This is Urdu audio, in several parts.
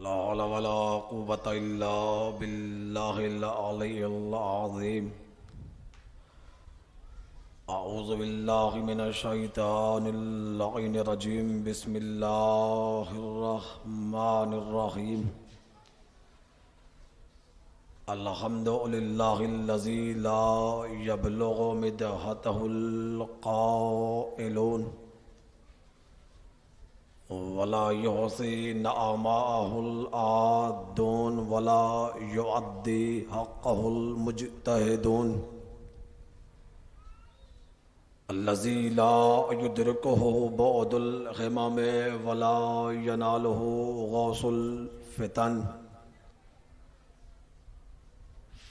لا حول ولا قوة إلا بالله العلي العظيم. أعوذ بالله من الشيطان اللعين الرجيم. بسم الله الرحمن الرحيم. الحمد لله الذي لا يبلغ مدحته القائلون ولا يحصي نعماءه العادون ولا يؤدي حقه المجتهدون. الذي لا يدركه بعد الغمام ولا يناله غوص الفتن.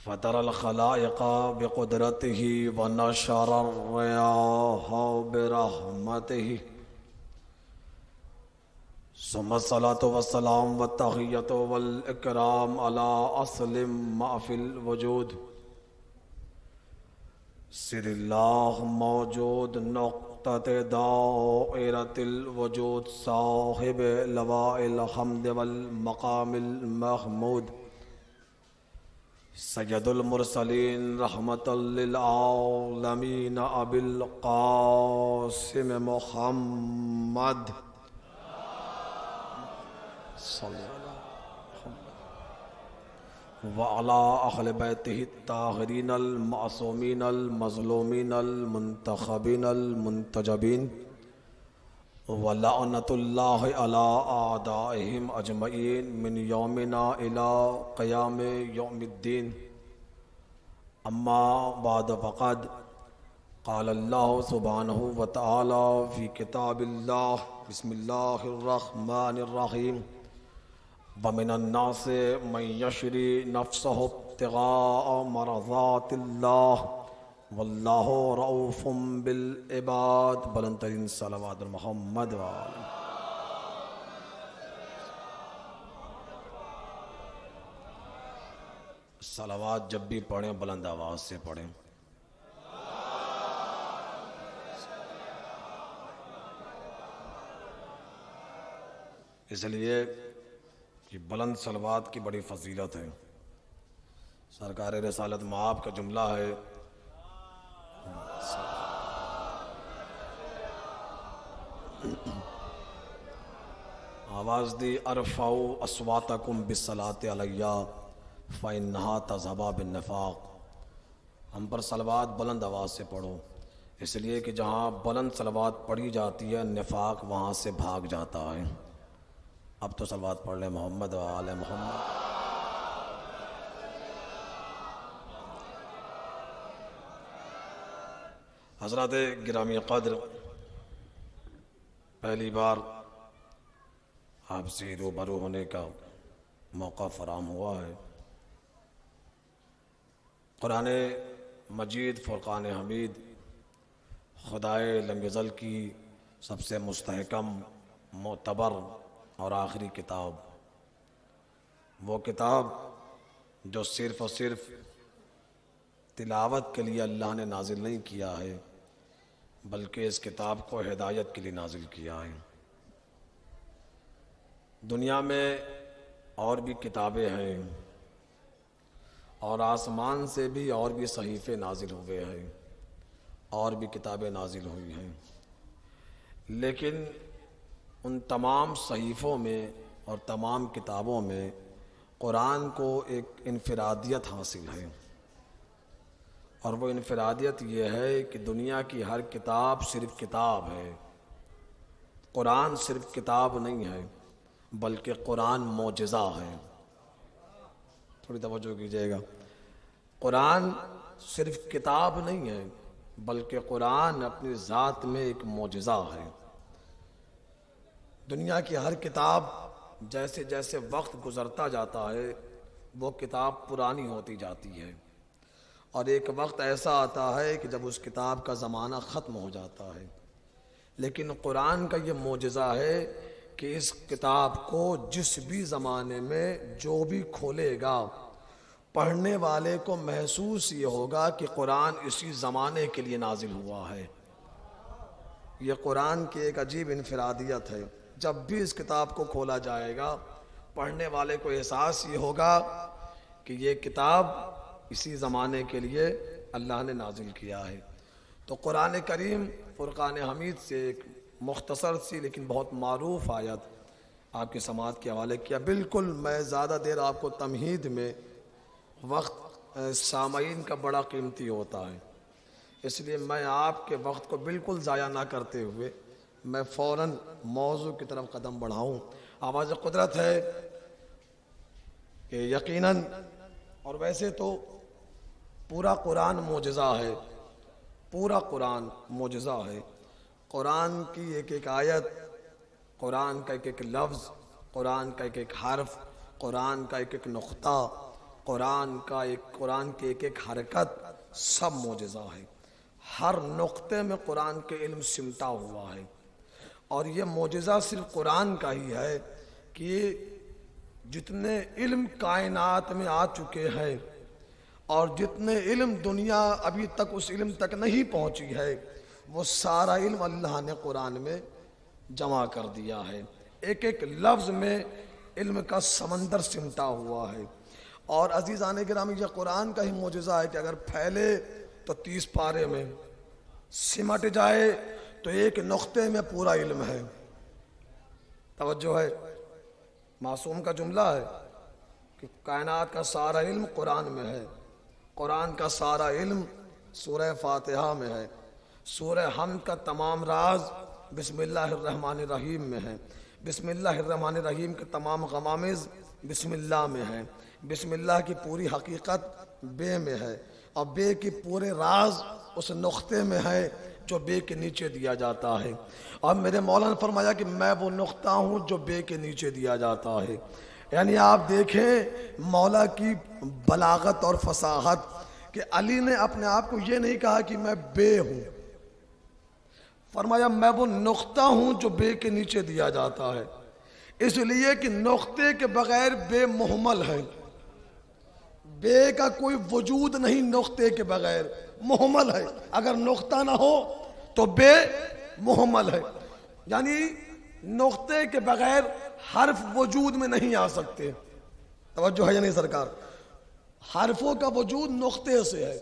فطر الخلائق بقدرته ونشر الرياح برحمته. ثم الصلاة والسلام والتحية والإكرام على أصل ما في الوجود. سر اللہ موجود نقطة دائرة الوجود صاحب لواء الحمد والمقام المحمود. سید المرسلین رحمة للعالمین ابی القاسم محمد صلی اللہ وعلى أهل بيته الطاهرين المعصومين المظلومين المنتخبين المنتجبين ولعنة الله على أعدائهم أجمعين من يومنا إلى قيام يوم الدين. أما بعد فقد قال الله سبحانه وتعالى في كتاب الله. بسم الله الرحمن الرحيم. ومن الناس من يشري نفسه ابتغاء مرضات الله والله رؤوف بالعباد. بلند ترین صلوات محمد وآلہ. صلوات جب بھی پڑھیں بلند آواز سے پڑھیں. اس لیے کہ بلند صلوات کی بڑی فضیلت ہے. سرکار رسالت مآب کا جملہ ہے آواز دی ارفعوا اصواتکم بالصلاۃ علی فانھا تذھب بالنفاق. ہم پر صلوات بلند آواز سے پڑھو، اس لیے کہ جہاں بلند صلوات پڑھی جاتی ہے نفاق وہاں سے بھاگ جاتا ہے. اب تو صلوات پڑھ لیں محمد و آل محمد. حضرات گرامی قدر، پہلی بار آپ سے روبرو ہونے کا موقع فراہم ہوا ہے. قرآن مجید فرقان حمید خدائے لم یزل کی سب سے مستحکم، معتبر اور آخری کتاب، وہ کتاب جو صرف اور صرف تلاوت کے لیے اللہ نے نازل نہیں کیا ہے بلکہ اس کتاب کو ہدایت کے لیے نازل کیا ہے. دنیا میں اور بھی کتابیں ہیں اور آسمان سے بھی اور بھی صحیفے نازل ہوئے ہیں اور بھی کتابیں نازل ہوئی ہیں، لیکن ان تمام صحیفوں میں اور تمام کتابوں میں قرآن کو ایک انفرادیت حاصل ہے، اور وہ انفرادیت یہ ہے کہ دنیا کی ہر کتاب صرف کتاب ہے. قرآن صرف کتاب نہیں ہے بلکہ قرآن معجزہ ہے. تھوڑی توجہ کیجیے گا. قرآن صرف کتاب نہیں ہے بلکہ قرآن اپنی ذات میں ایک معجزہ ہے. دنیا کی ہر کتاب جیسے جیسے وقت گزرتا جاتا ہے وہ کتاب پرانی ہوتی جاتی ہے، اور ایک وقت ایسا آتا ہے کہ جب اس کتاب کا زمانہ ختم ہو جاتا ہے. لیکن قرآن کا یہ معجزہ ہے کہ اس کتاب کو جس بھی زمانے میں جو بھی کھولے گا پڑھنے والے کو محسوس یہ ہوگا کہ قرآن اسی زمانے کے لیے نازل ہوا ہے. یہ قرآن کی ایک عجیب انفرادیت ہے. جب بھی اس کتاب کو کھولا جائے گا پڑھنے والے کو احساس یہ ہوگا کہ یہ کتاب اسی زمانے کے لیے اللہ نے نازل کیا ہے۔ تو قرآن کریم فرقان حمید سے ایک مختصر سی لیکن بہت معروف آیت آپ کی سماعت کے حوالے کیا۔ بالکل میں زیادہ دیر آپ کو تمہید میں وقت سامعین کا بڑا قیمتی ہوتا ہے، اس لیے میں آپ کے وقت کو بالکل ضائع نہ کرتے ہوئے میں فوراً موضوع کی طرف قدم بڑھاؤں۔ آواز قدرت ہے کہ یقیناً اور ویسے تو پورا قرآن معجزہ ہے، پورا قرآن معجزہ ہے۔ قرآن کی ایک ایک آیت، قرآن کا ایک ایک لفظ، قرآن کا ایک ایک حرف، قرآن کا ایک ایک نقطہ، قرآن کی ایک ایک حرکت سب معجزہ ہے۔ ہر نقطے میں قرآن کے علم سمٹا ہوا ہے، اور یہ معجزہ صرف قرآن کا ہی ہے کہ جتنے علم کائنات میں آ چکے ہیں اور جتنے علم دنیا ابھی تک اس علم تک نہیں پہنچی ہے، وہ سارا علم اللہ نے قرآن میں جمع کر دیا ہے۔ ایک ایک لفظ میں علم کا سمندر سمٹا ہوا ہے۔ اور عزیزان گرامی، یہ قرآن کا ہی معجزہ ہے کہ اگر پھیلے تو 30 پارے میں، سمٹ جائے تو ایک نقطے میں پورا علم ہے۔ توجہ ہے، معصوم کا جملہ ہے کہ کائنات کا سارا علم قرآن میں ہے۔ قرآن کا سارا علم سورہ فاتحہ میں ہے۔ سورہ حمد کا تمام راز بسم اللہ الرحمن الرحیم میں ہے۔ بسم اللہ الرحمن الرحیم کے تمام غمامز بسم اللہ میں ہیں۔ بسم اللہ کی پوری حقیقت بے میں ہے، اور بے کی پورے راز اس نقطے میں ہے جو بے کے نیچے دیا جاتا ہے۔ اور میرے مولا نے فرمایا کہ میں وہ نقطہ ہوں جو بے کے نیچے دیا جاتا ہے۔ یعنی آپ دیکھیں مولا کی بلاغت اور فصاحت کہ علی نے اپنے آپ کو یہ نہیں کہا کہ میں بے ہوں، فرمایا میں وہ نقطہ ہوں جو بے کے نیچے دیا جاتا ہے، اس لیے کہ نقطے کے بغیر بے محمل ہے۔ بے کا کوئی وجود نہیں نقطے کے بغیر، محمل ہے۔ اگر نقطہ نہ ہو تو بے محمل ہے، یعنی نقطے کے بغیر حرف وجود میں نہیں آ سکتے۔ توجہ ہے یا نہیں سرکار؟ حرفوں کا وجود نقطے سے ہے،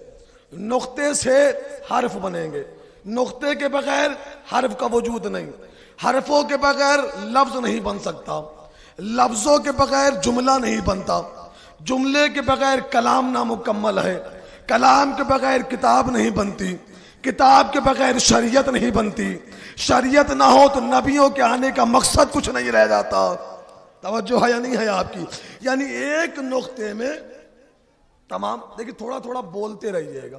نقطے سے حرف بنیں گے، نقطے کے بغیر حرف کا وجود نہیں۔ حرفوں کے بغیر لفظ نہیں بن سکتا، لفظوں کے بغیر جملہ نہیں بنتا، جملے کے بغیر کلام نامکمل ہے، کلام کے بغیر کتاب نہیں بنتی، کتاب کے بغیر شریعت نہیں بنتی، شریعت نہ ہو تو نبیوں کے آنے کا مقصد کچھ نہیں رہ جاتا۔ توجہ ہے یا نہیں ہے آپ کی؟ یعنی ایک نقطے میں تمام۔ دیکھیں تھوڑا تھوڑا بولتے رہیے گا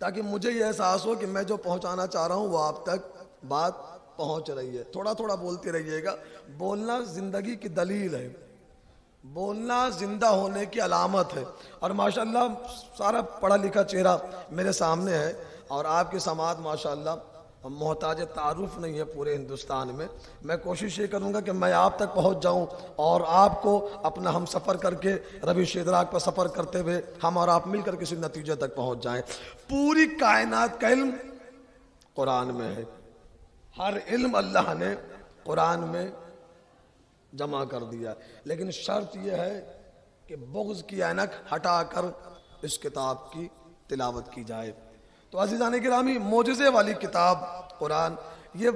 تاکہ مجھے یہ احساس ہو کہ میں جو پہنچانا چاہ رہا ہوں وہ آپ تک بات پہنچ رہی ہے۔ تھوڑا تھوڑا بولتے رہیے گا۔ بولنا زندگی کی دلیل ہے، بولنا زندہ ہونے کی علامت ہے۔ اور ماشاءاللہ سارا پڑھا لکھا چہرہ میرے سامنے ہے، اور آپ کی سماعت ماشاءاللہ محتاج تعارف نہیں ہے پورے ہندوستان میں۔ میں کوشش یہ کروں گا کہ میں آپ تک پہنچ جاؤں اور آپ کو اپنا ہم سفر کر کے روش ادراک پر سفر کرتے ہوئے ہم اور آپ مل کر کسی نتیجے تک پہنچ جائیں۔ پوری کائنات کا علم قرآن میں ہے، ہر علم اللہ نے قرآن میں جمع کر دیا، لیکن شرط یہ ہے کہ بغض کی عینک ہٹا کر اس کتاب کی تلاوت کی جائے۔ تو عزیزان گرامی، معجزے والی کتاب قرآن، یہ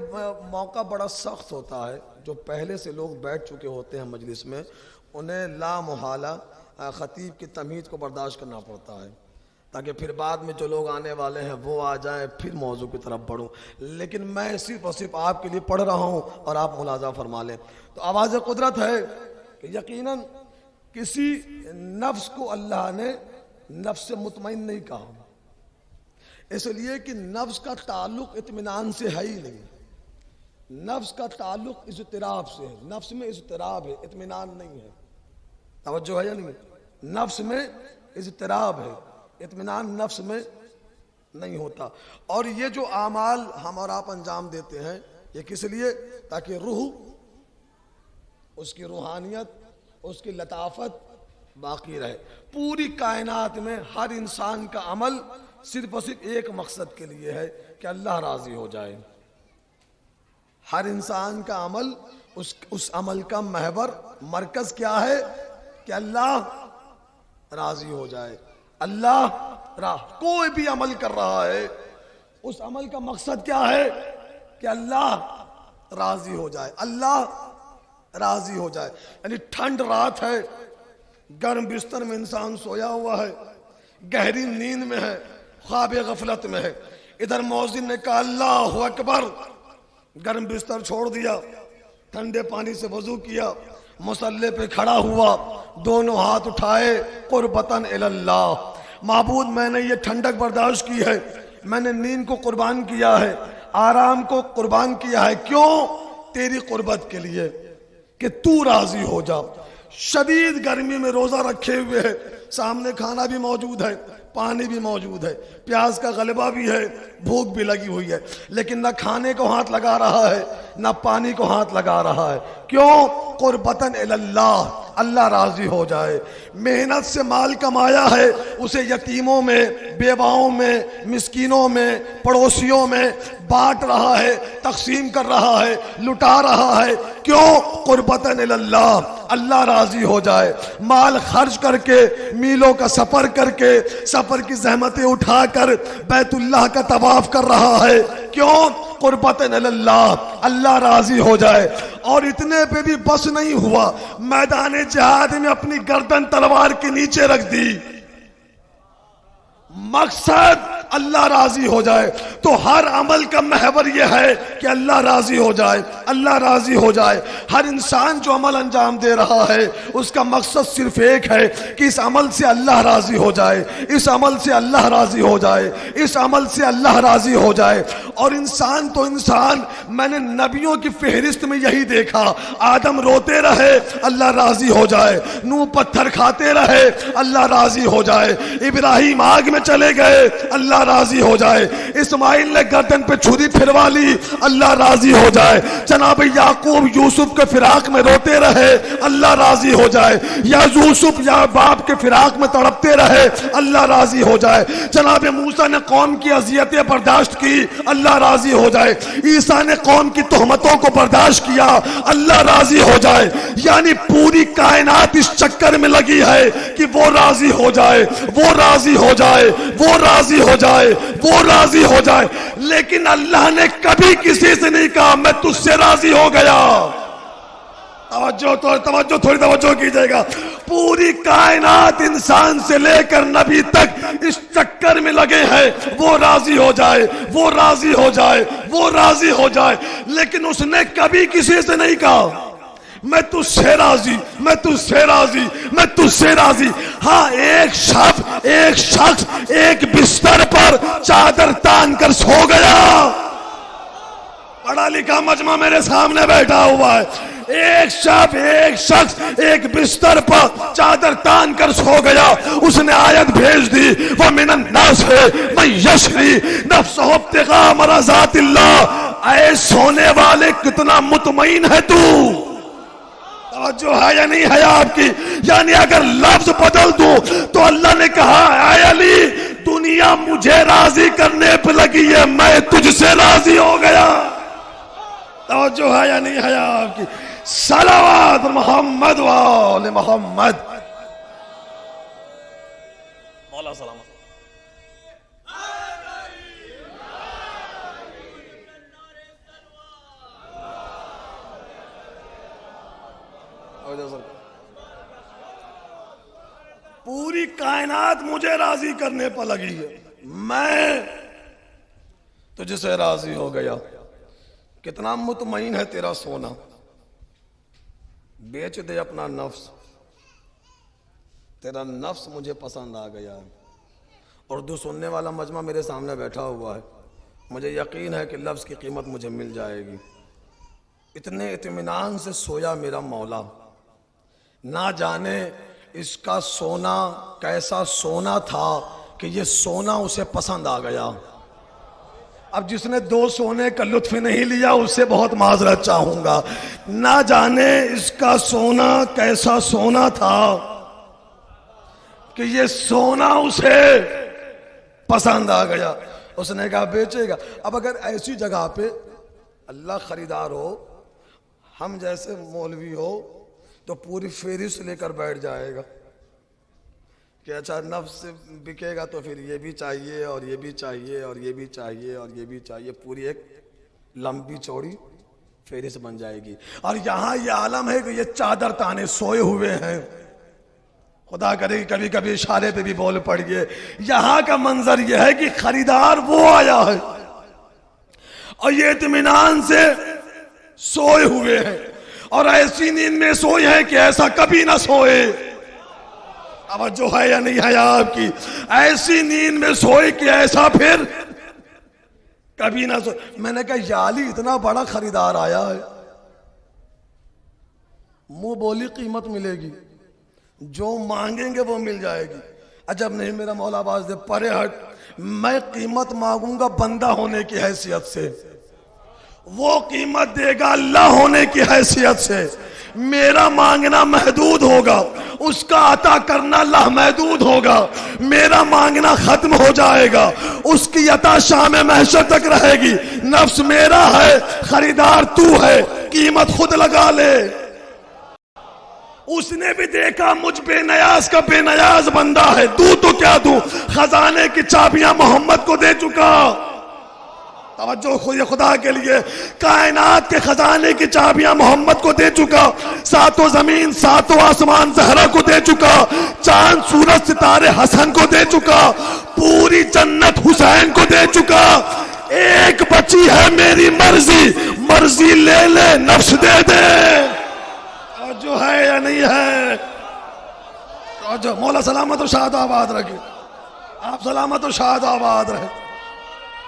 موقع بڑا سخت ہوتا ہے۔ جو پہلے سے لوگ بیٹھ چکے ہوتے ہیں مجلس میں، انہیں لا محالہ خطیب کی تمہید کو برداشت کرنا پڑتا ہے، تاکہ پھر بعد میں جو لوگ آنے والے ہیں وہ آ جائیں، پھر موضوع کی طرف بڑھوں۔ لیکن میں صرف اور صرف آپ کے لیے پڑھ رہا ہوں اور آپ ملاحظہ فرما لیں۔ تو آواز قدرت ہے کہ یقیناً کسی نفس کو اللہ نے نفس مطمئن نہیں کہا، اس لیے کہ نفس کا تعلق اطمینان سے ہے ہی نہیں، نفس کا تعلق اضطراب سے ہے، نفس میں اضطراب ہے، اطمینان نہیں ہے۔ توجہ ہے یا نہیں؟ نفس میں اضطراب ہے، اطمینان نفس میں نہیں ہوتا۔ اور یہ جو اعمال ہم اور آپ انجام دیتے ہیں، یہ کس لیے؟ تاکہ روح، اس کی روحانیت، اس کی لطافت باقی رہے۔ پوری کائنات میں ہر انسان کا عمل صرف اور صرف ایک مقصد کے لیے ہے کہ اللہ راضی ہو جائے۔ ہر انسان کا عمل اس عمل کا محور مرکز کیا ہے کہ اللہ راضی ہو جائے. کوئی بھی عمل کر رہا ہے اس عمل کا مقصد کیا ہے کہ اللہ راضی ہو جائے, اللہ راضی ہو جائے. یعنی ٹھنڈ رات ہے, گرم بستر میں انسان سویا ہوا ہے, گہری نیند میں ہے, خواب غفلت میں ہے. ادھر مؤذن نے کہا اللہ اکبر, گرم بستر چھوڑ دیا, ٹھنڈے پانی سے وضو کیا, مصلی پہ کھڑا ہوا, دونوں ہاتھ اٹھائے قربتاً اللہ, معبود میں نے یہ ٹھنڈک برداشت کی ہے, میں نے نیند کو قربان کیا ہے, آرام کو قربان کیا ہے. کیوں؟ تیری قربت کے لیے کہ تو راضی ہو جا. شدید گرمی میں روزہ رکھے ہوئے ہے, سامنے کھانا بھی موجود ہے, پانی بھی موجود ہے, پیاس کا غلبہ بھی ہے, بھوک بھی لگی ہوئی ہے, لیکن نہ کھانے کو ہاتھ لگا رہا ہے نہ پانی کو ہاتھ لگا رہا ہے. کیوں؟ قربتاً اللہ, اللہ راضی ہو جائے. محنت سے مال کمایا ہے, اسے یتیموں میں, بیواؤں میں, مسکینوں میں, پڑوسیوں میں بانٹ رہا ہے, تقسیم کر رہا ہے, لٹا رہا ہے. کیوں؟ قربتاً اللہ, اللہ راضی ہو جائے. مال خرچ کر کے, میلوں کا سفر کر کے, سفر کی زحمتیں اٹھا کر بیت اللہ کا طواف کر رہا ہے. کیوں؟ قربتاً اللہ, اللہ راضی ہو جائے. اور اتنے پہ بھی بس نہیں ہوا, میدان جہاد میں اپنی گردن تلوار کے نیچے رکھ دی. مقصد اللہ راضی ہو جائے. تو ہر عمل کا محور یہ ہے کہ اللہ راضی ہو جائے, اللہ راضی ہو جائے. ہر انسان جو عمل انجام دے رہا ہے اس کا مقصد صرف ایک ہے کہ اس عمل سے اللہ راضی ہو جائے, اس عمل سے اللہ راضی ہو جائے, اس عمل سے اللہ راضی ہو جائے. اور انسان تو انسان, میں نے نبیوں کی فہرست میں یہی دیکھا, آدم روتے رہے اللہ راضی ہو جائے, نوح پتھر کھاتے رہے اللہ راضی ہو جائے, ابراہیم آگ میں چلے گئے اللہ راضی ہو جائے, اسماعیل نے گردن پہ چھری پھروا لی اللہ راضی ہو جائے, جناب یعقوب یوسف کے فراق میں روتے رہے اللہ راضی ہو جائے, یا یوسف یا باپ کے فراق میں تڑپتے رہے اللہ راضی ہو جائے, جناب موسیٰ نے قوم کی اذیتیں برداشت کی اللہ راضی ہو جائے, عیسیٰ نے قوم کی تہمتوں کو برداشت کیا اللہ راضی ہو جائے. یعنی پوری کائنات اس چکر میں لگی ہے کہ وہ راضی ہو جائے, وہ راضی ہو جائے, وہ راضی ہو جائے, وہ راضی ہو جائے. لیکن اللہ نے کبھی کسی سے نہیں کہا میں تجھ سے راضی ہو گیا. توجہ تھوڑی توجہ کیجئے گا. پوری کائنات انسان سے لے کر نبی تک اس چکر میں لگے ہیں وہ راضی ہو جائے, وہ راضی ہو جائے, وہ راضی ہو جائے. لیکن اس نے کبھی کسی سے نہیں کہا میں تجھ سے راضی, میں تجھ سے راضی, میں تجھ سے راضی. ہاں ایک شخص ایک بستر پر چادر تان کر سو گیا. پڑھا لکھا مجمع میرے سامنے بیٹھا ہوا ہے. ایک شخص ایک بستر پر چادر تان کر سو گیا. اس نے آیت بھیج دی وَمِنَ النَّاسِ مَن يَشْرِي نَفْسَهُ ابْتِغَاءَ مَرْضَاتِ اللَّهِ. اے سونے والے کتنا مطمئن ہے تو, جو ہے یا نہیں ہے آپ کی. یعنی اگر لفظ بدل دوں تو اللہ نے کہا اے علی دنیا مجھے راضی کرنے پہ لگی ہے, میں تجھ سے راضی ہو گیا. توجہ ہے یا نہیں ہے آپ کی. صلوات محمد و آل محمد. مولا سلامت. پوری کائنات مجھے راضی کرنے پر لگی ہے, میں تجھ سے راضی ہو گیا. کتنا مطمئن ہے تیرا سونا. بیچ دے اپنا نفس, تیرا نفس مجھے پسند آ گیا. اردو سننے والا مجمع میرے سامنے بیٹھا ہوا ہے, مجھے یقین ہے کہ لفظ کی قیمت مجھے مل جائے گی. اتنے اطمینان سے سویا میرا مولا, نہ جانے اس کا سونا کیسا سونا تھا کہ یہ سونا اسے پسند آ گیا. اب جس نے دو سونے کا لطف نہیں لیا اس سے بہت معذرت چاہوں گا. نہ جانے اس کا سونا کیسا سونا تھا کہ یہ سونا اسے پسند آ گیا. اس نے کہا بیچے گا. اب اگر ایسی جگہ پہ اللہ خریدار ہو، ہم جیسے مولوی ہو تو پوری فہرست لے کر بیٹھ جائے گا کہ اچھا نفس بکے گا تو پھر یہ بھی چاہیے اور یہ بھی چاہیے اور یہ بھی چاہیے اور یہ بھی چاہیے، پوری ایک لمبی چوڑی فہرست بن جائے گی۔ اور یہاں یہ عالم ہے کہ یہ چادر تانے سوئے ہوئے ہیں، خدا کرے کہ کبھی کبھی اشارے پہ بھی بول پڑیے۔ یہاں کا منظر یہ ہے کہ خریدار وہ آیا ہے اور یہ اطمینان سے سوئے ہوئے ہیں، اور ایسی نیند میں سوئے ہیں کہ ایسا کبھی نہ سوئے۔ توجہ ہے یا نہیں ہے آپ کی؟ ایسی نیند میں سوئے کہ ایسا پھر کبھی نہ سوئے۔ میں نے کہا یا علی اتنا بڑا خریدار آیا ہے، منہ بولی قیمت ملے گی، جو مانگیں گے وہ مل جائے گی۔ عجب نہیں میرا مولا باز دے، پرے ہٹ، میں قیمت مانگوں گا بندہ ہونے کی حیثیت سے، وہ قیمت دے گا اللہ ہونے کی حیثیت سے۔ میرا مانگنا محدود ہوگا، اس کا عطا کرنا لامحدود ہوگا۔ میرا مانگنا ختم ہو جائے گا، اس کی عطا شام محشر تک رہے گی۔ نفس میرا ہے، خریدار تو ہے، قیمت خود لگا لے۔ اس نے بھی دیکھا مجھ بے نیاز کا بے نیاز بندہ ہے، دوں تو کیا دوں، خزانے کی چابیاں محمد کو دے چکا۔ توجہ خدا کے لیے، کائنات کے خزانے کی چابیاں محمد کو دے چکا، ساتوں زمین ساتوں آسمان زہرا کو دے چکا، چاند سورج ستارے حسن کو دے چکا، پوری جنت حسین کو دے چکا۔ ایک بچی ہے میری مرضی، مرضی لے لے نفس دے دے۔ جو ہے یا نہیں ہے؟ جو مولا سلامت و شاد آباد رکھے، آپ سلامت و شاد آباد رہے،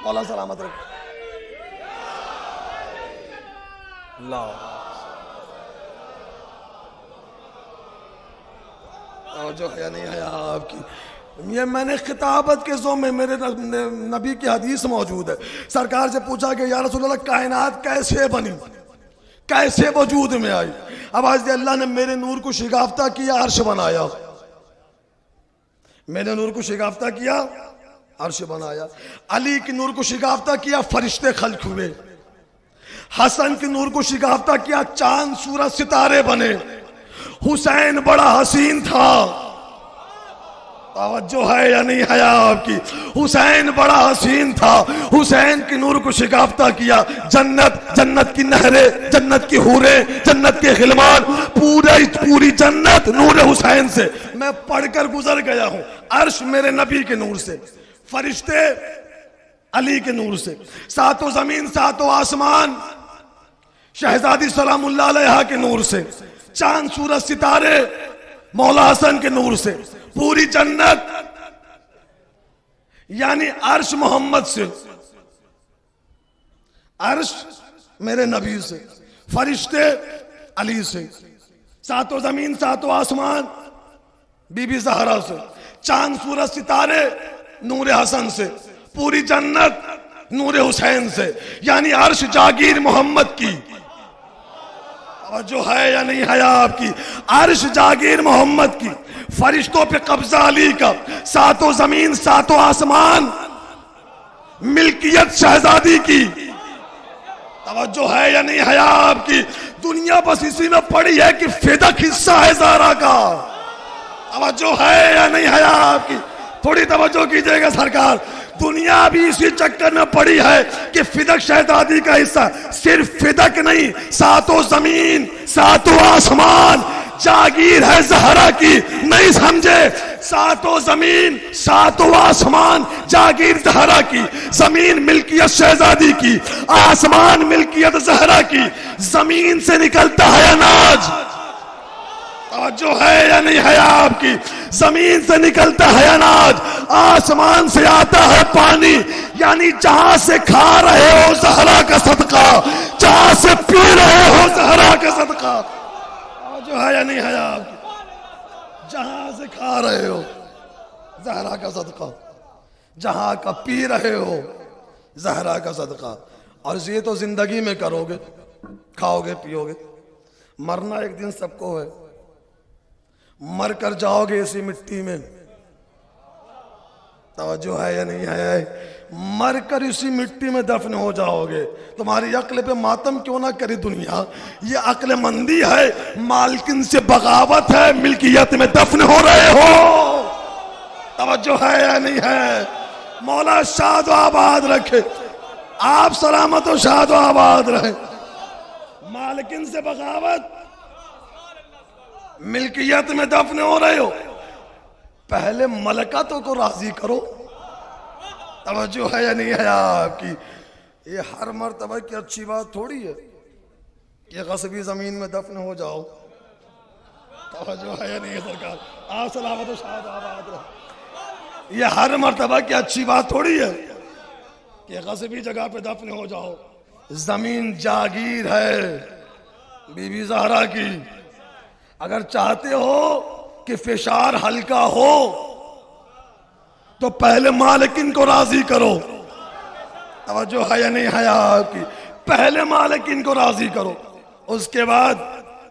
مولا سلامت رکھے۔ اللہ جو ہے نہیں ہے آپ کی؟ یہ میں نے خطابت کے ذوق میں، میرے نبی کی حدیث موجود ہے، سرکار سے پوچھا کہ یا رسول اللہ کائنات کیسے بنی، کیسے وجود میں آئی؟ آواز دے، اللہ نے میرے نور کو شگافتہ کیا، عرش بنایا، میرے نور کو شگافتہ کیا، عرش بنایا۔ علی کی نور کو شگافتہ کیا، فرشتے خلق ہوئے۔ حسن کی نور کو شگافتہ کیا، چاند سورج ستارے بنے۔ حسین بڑا حسین تھا، توجہ ہے یا نہیں ہے آپ کی؟ حسین بڑا حسین تھا، حسین کی نور کو شگافتہ کیا، جنت کی نہریں، جنت کی حوریں، جنت کے غلمان، پوری جنت نور حسین سے۔ میں پڑھ کر گزر گیا ہوں، عرش میرے نبی کے نور سے، فرشتے علی کے نور سے، ساتوں زمین ساتوں آسمان شہزادی سلام اللہ علیہ کے نور سے، چاند سورج ستارے مولا حسن کے نور سے، پوری جنت یعنی عرش محمد سے، عرش میرے نبی سے، فرشتے علی سے، ساتوں زمین ساتوں آسمان بی بی زہرا سے، چاند سورج ستارے نور حسن سے، پوری جنت نور حسین سے، یعنی عرش جاگیر محمد کی۔ جو ہے یا نہیں ہے آپ کی؟ عرش جاگیر محمد کی، فرشتوں پہ قبضہ علی کا، ساتوں زمین ساتوں آسمان ملکیت شہزادی کی۔ توجہ ہے یا نہیں ہے آپ کی؟ دنیا بس اسی میں پڑی ہے کہ فدق حصہ ہے زہرا کا۔ توجہ ہے یا نہیں ہے آپ کی؟ تھوڑی توجہ کیجئے گا سرکار، دنیا بھی اسی چکر میں پڑی ہے کہ فدق شہزادی کا حصہ، صرف فدق نہیں، ساتوں زمین ساتوں آسمان جاگیر ہے زہرا کی، نہیں سمجھے؟ ساتوں زمین ساتوں آسمان جاگیر زہرا کی، زمین ملکیت شہزادی کی، آسمان ملکیت زہرا کی، زمین سے نکلتا ہے اناج، جو ہے یا نہیں ہے آپ کی؟ زمین سے نکلتا ہے اناج، آسمان سے آتا ہے پانی، یعنی جہاں سے کھا رہے ہو زہرا کا صدقہ، جہاں سے پی رہے ہو زہرا کا صدقہ، جو ہے یا نہیں ہے آپ کی؟ جہاں سے کھا رہے ہو زہرا کا صدقہ، جہاں کا پی رہے ہو زہرا کا صدقہ۔ اور یہ تو زندگی میں کرو گے، کھاؤ گے پیو گے، مرنا ایک دن سب کو ہے، مر کر جاؤ گے اسی مٹی میں، توجہ ہے یا نہیں ہے؟ مر کر اسی مٹی میں دفن ہو جاؤ گے. تمہاری عقل پہ ماتم کیوں نہ کری دنیا, یہ عقل مندی ہے. مالکن سے بغاوت ہے, ملکیت میں دفن ہو رہے ہو. توجہ ہے یا نہیں ہے؟ مولا شاد و آباد رکھے, آپ سلامت و شاد و آباد رہے. مالکن سے بغاوت, ملکیت میں دفن ہو رہے ہو, پہلے ملکاتوں کو راضی کرو. توجہ ہے یا نہیں ہے آپ کی؟ یہ ہر مرتبہ کی اچھی بات تھوڑی ہے کہ غصبی زمین میں دفن ہو جاؤ. توجہ ہے یا نہیں ہے سرکار؟ آپ سلامت و شاد و آباد رہے. یہ ہر مرتبہ کی اچھی بات تھوڑی ہے کہ غصبی جگہ پہ دفن ہو جاؤ. زمین جاگیر ہے بی بی زہرا کی. اگر چاہتے ہو کہ فشار ہلکا ہو تو پہلے مالکن کو راضی کرو. توجہ ہے یا نہیں ہے آپ کی؟ پہلے مالکن کو راضی کرو, اس کے بعد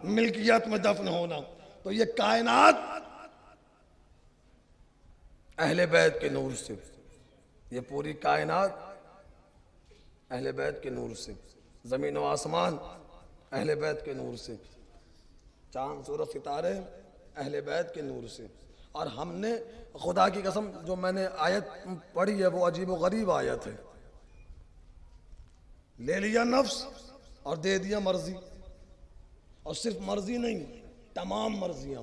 ملکیت میں دفن ہونا. تو یہ کائنات اہل بیت کے نور سے, یہ پوری کائنات اہل بیت کے نور سے, زمین و آسمان اہل بیت کے نور سے, چاند سورج ستارے اہل بیت کے نور سے. اور ہم نے خدا کی قسم جو میں نے آیت پڑھی ہے وہ عجیب و غریب آیت ہے. لے لیا نفس اور دے دیا مرضی, اور صرف مرضی نہیں, تمام مرضیاں,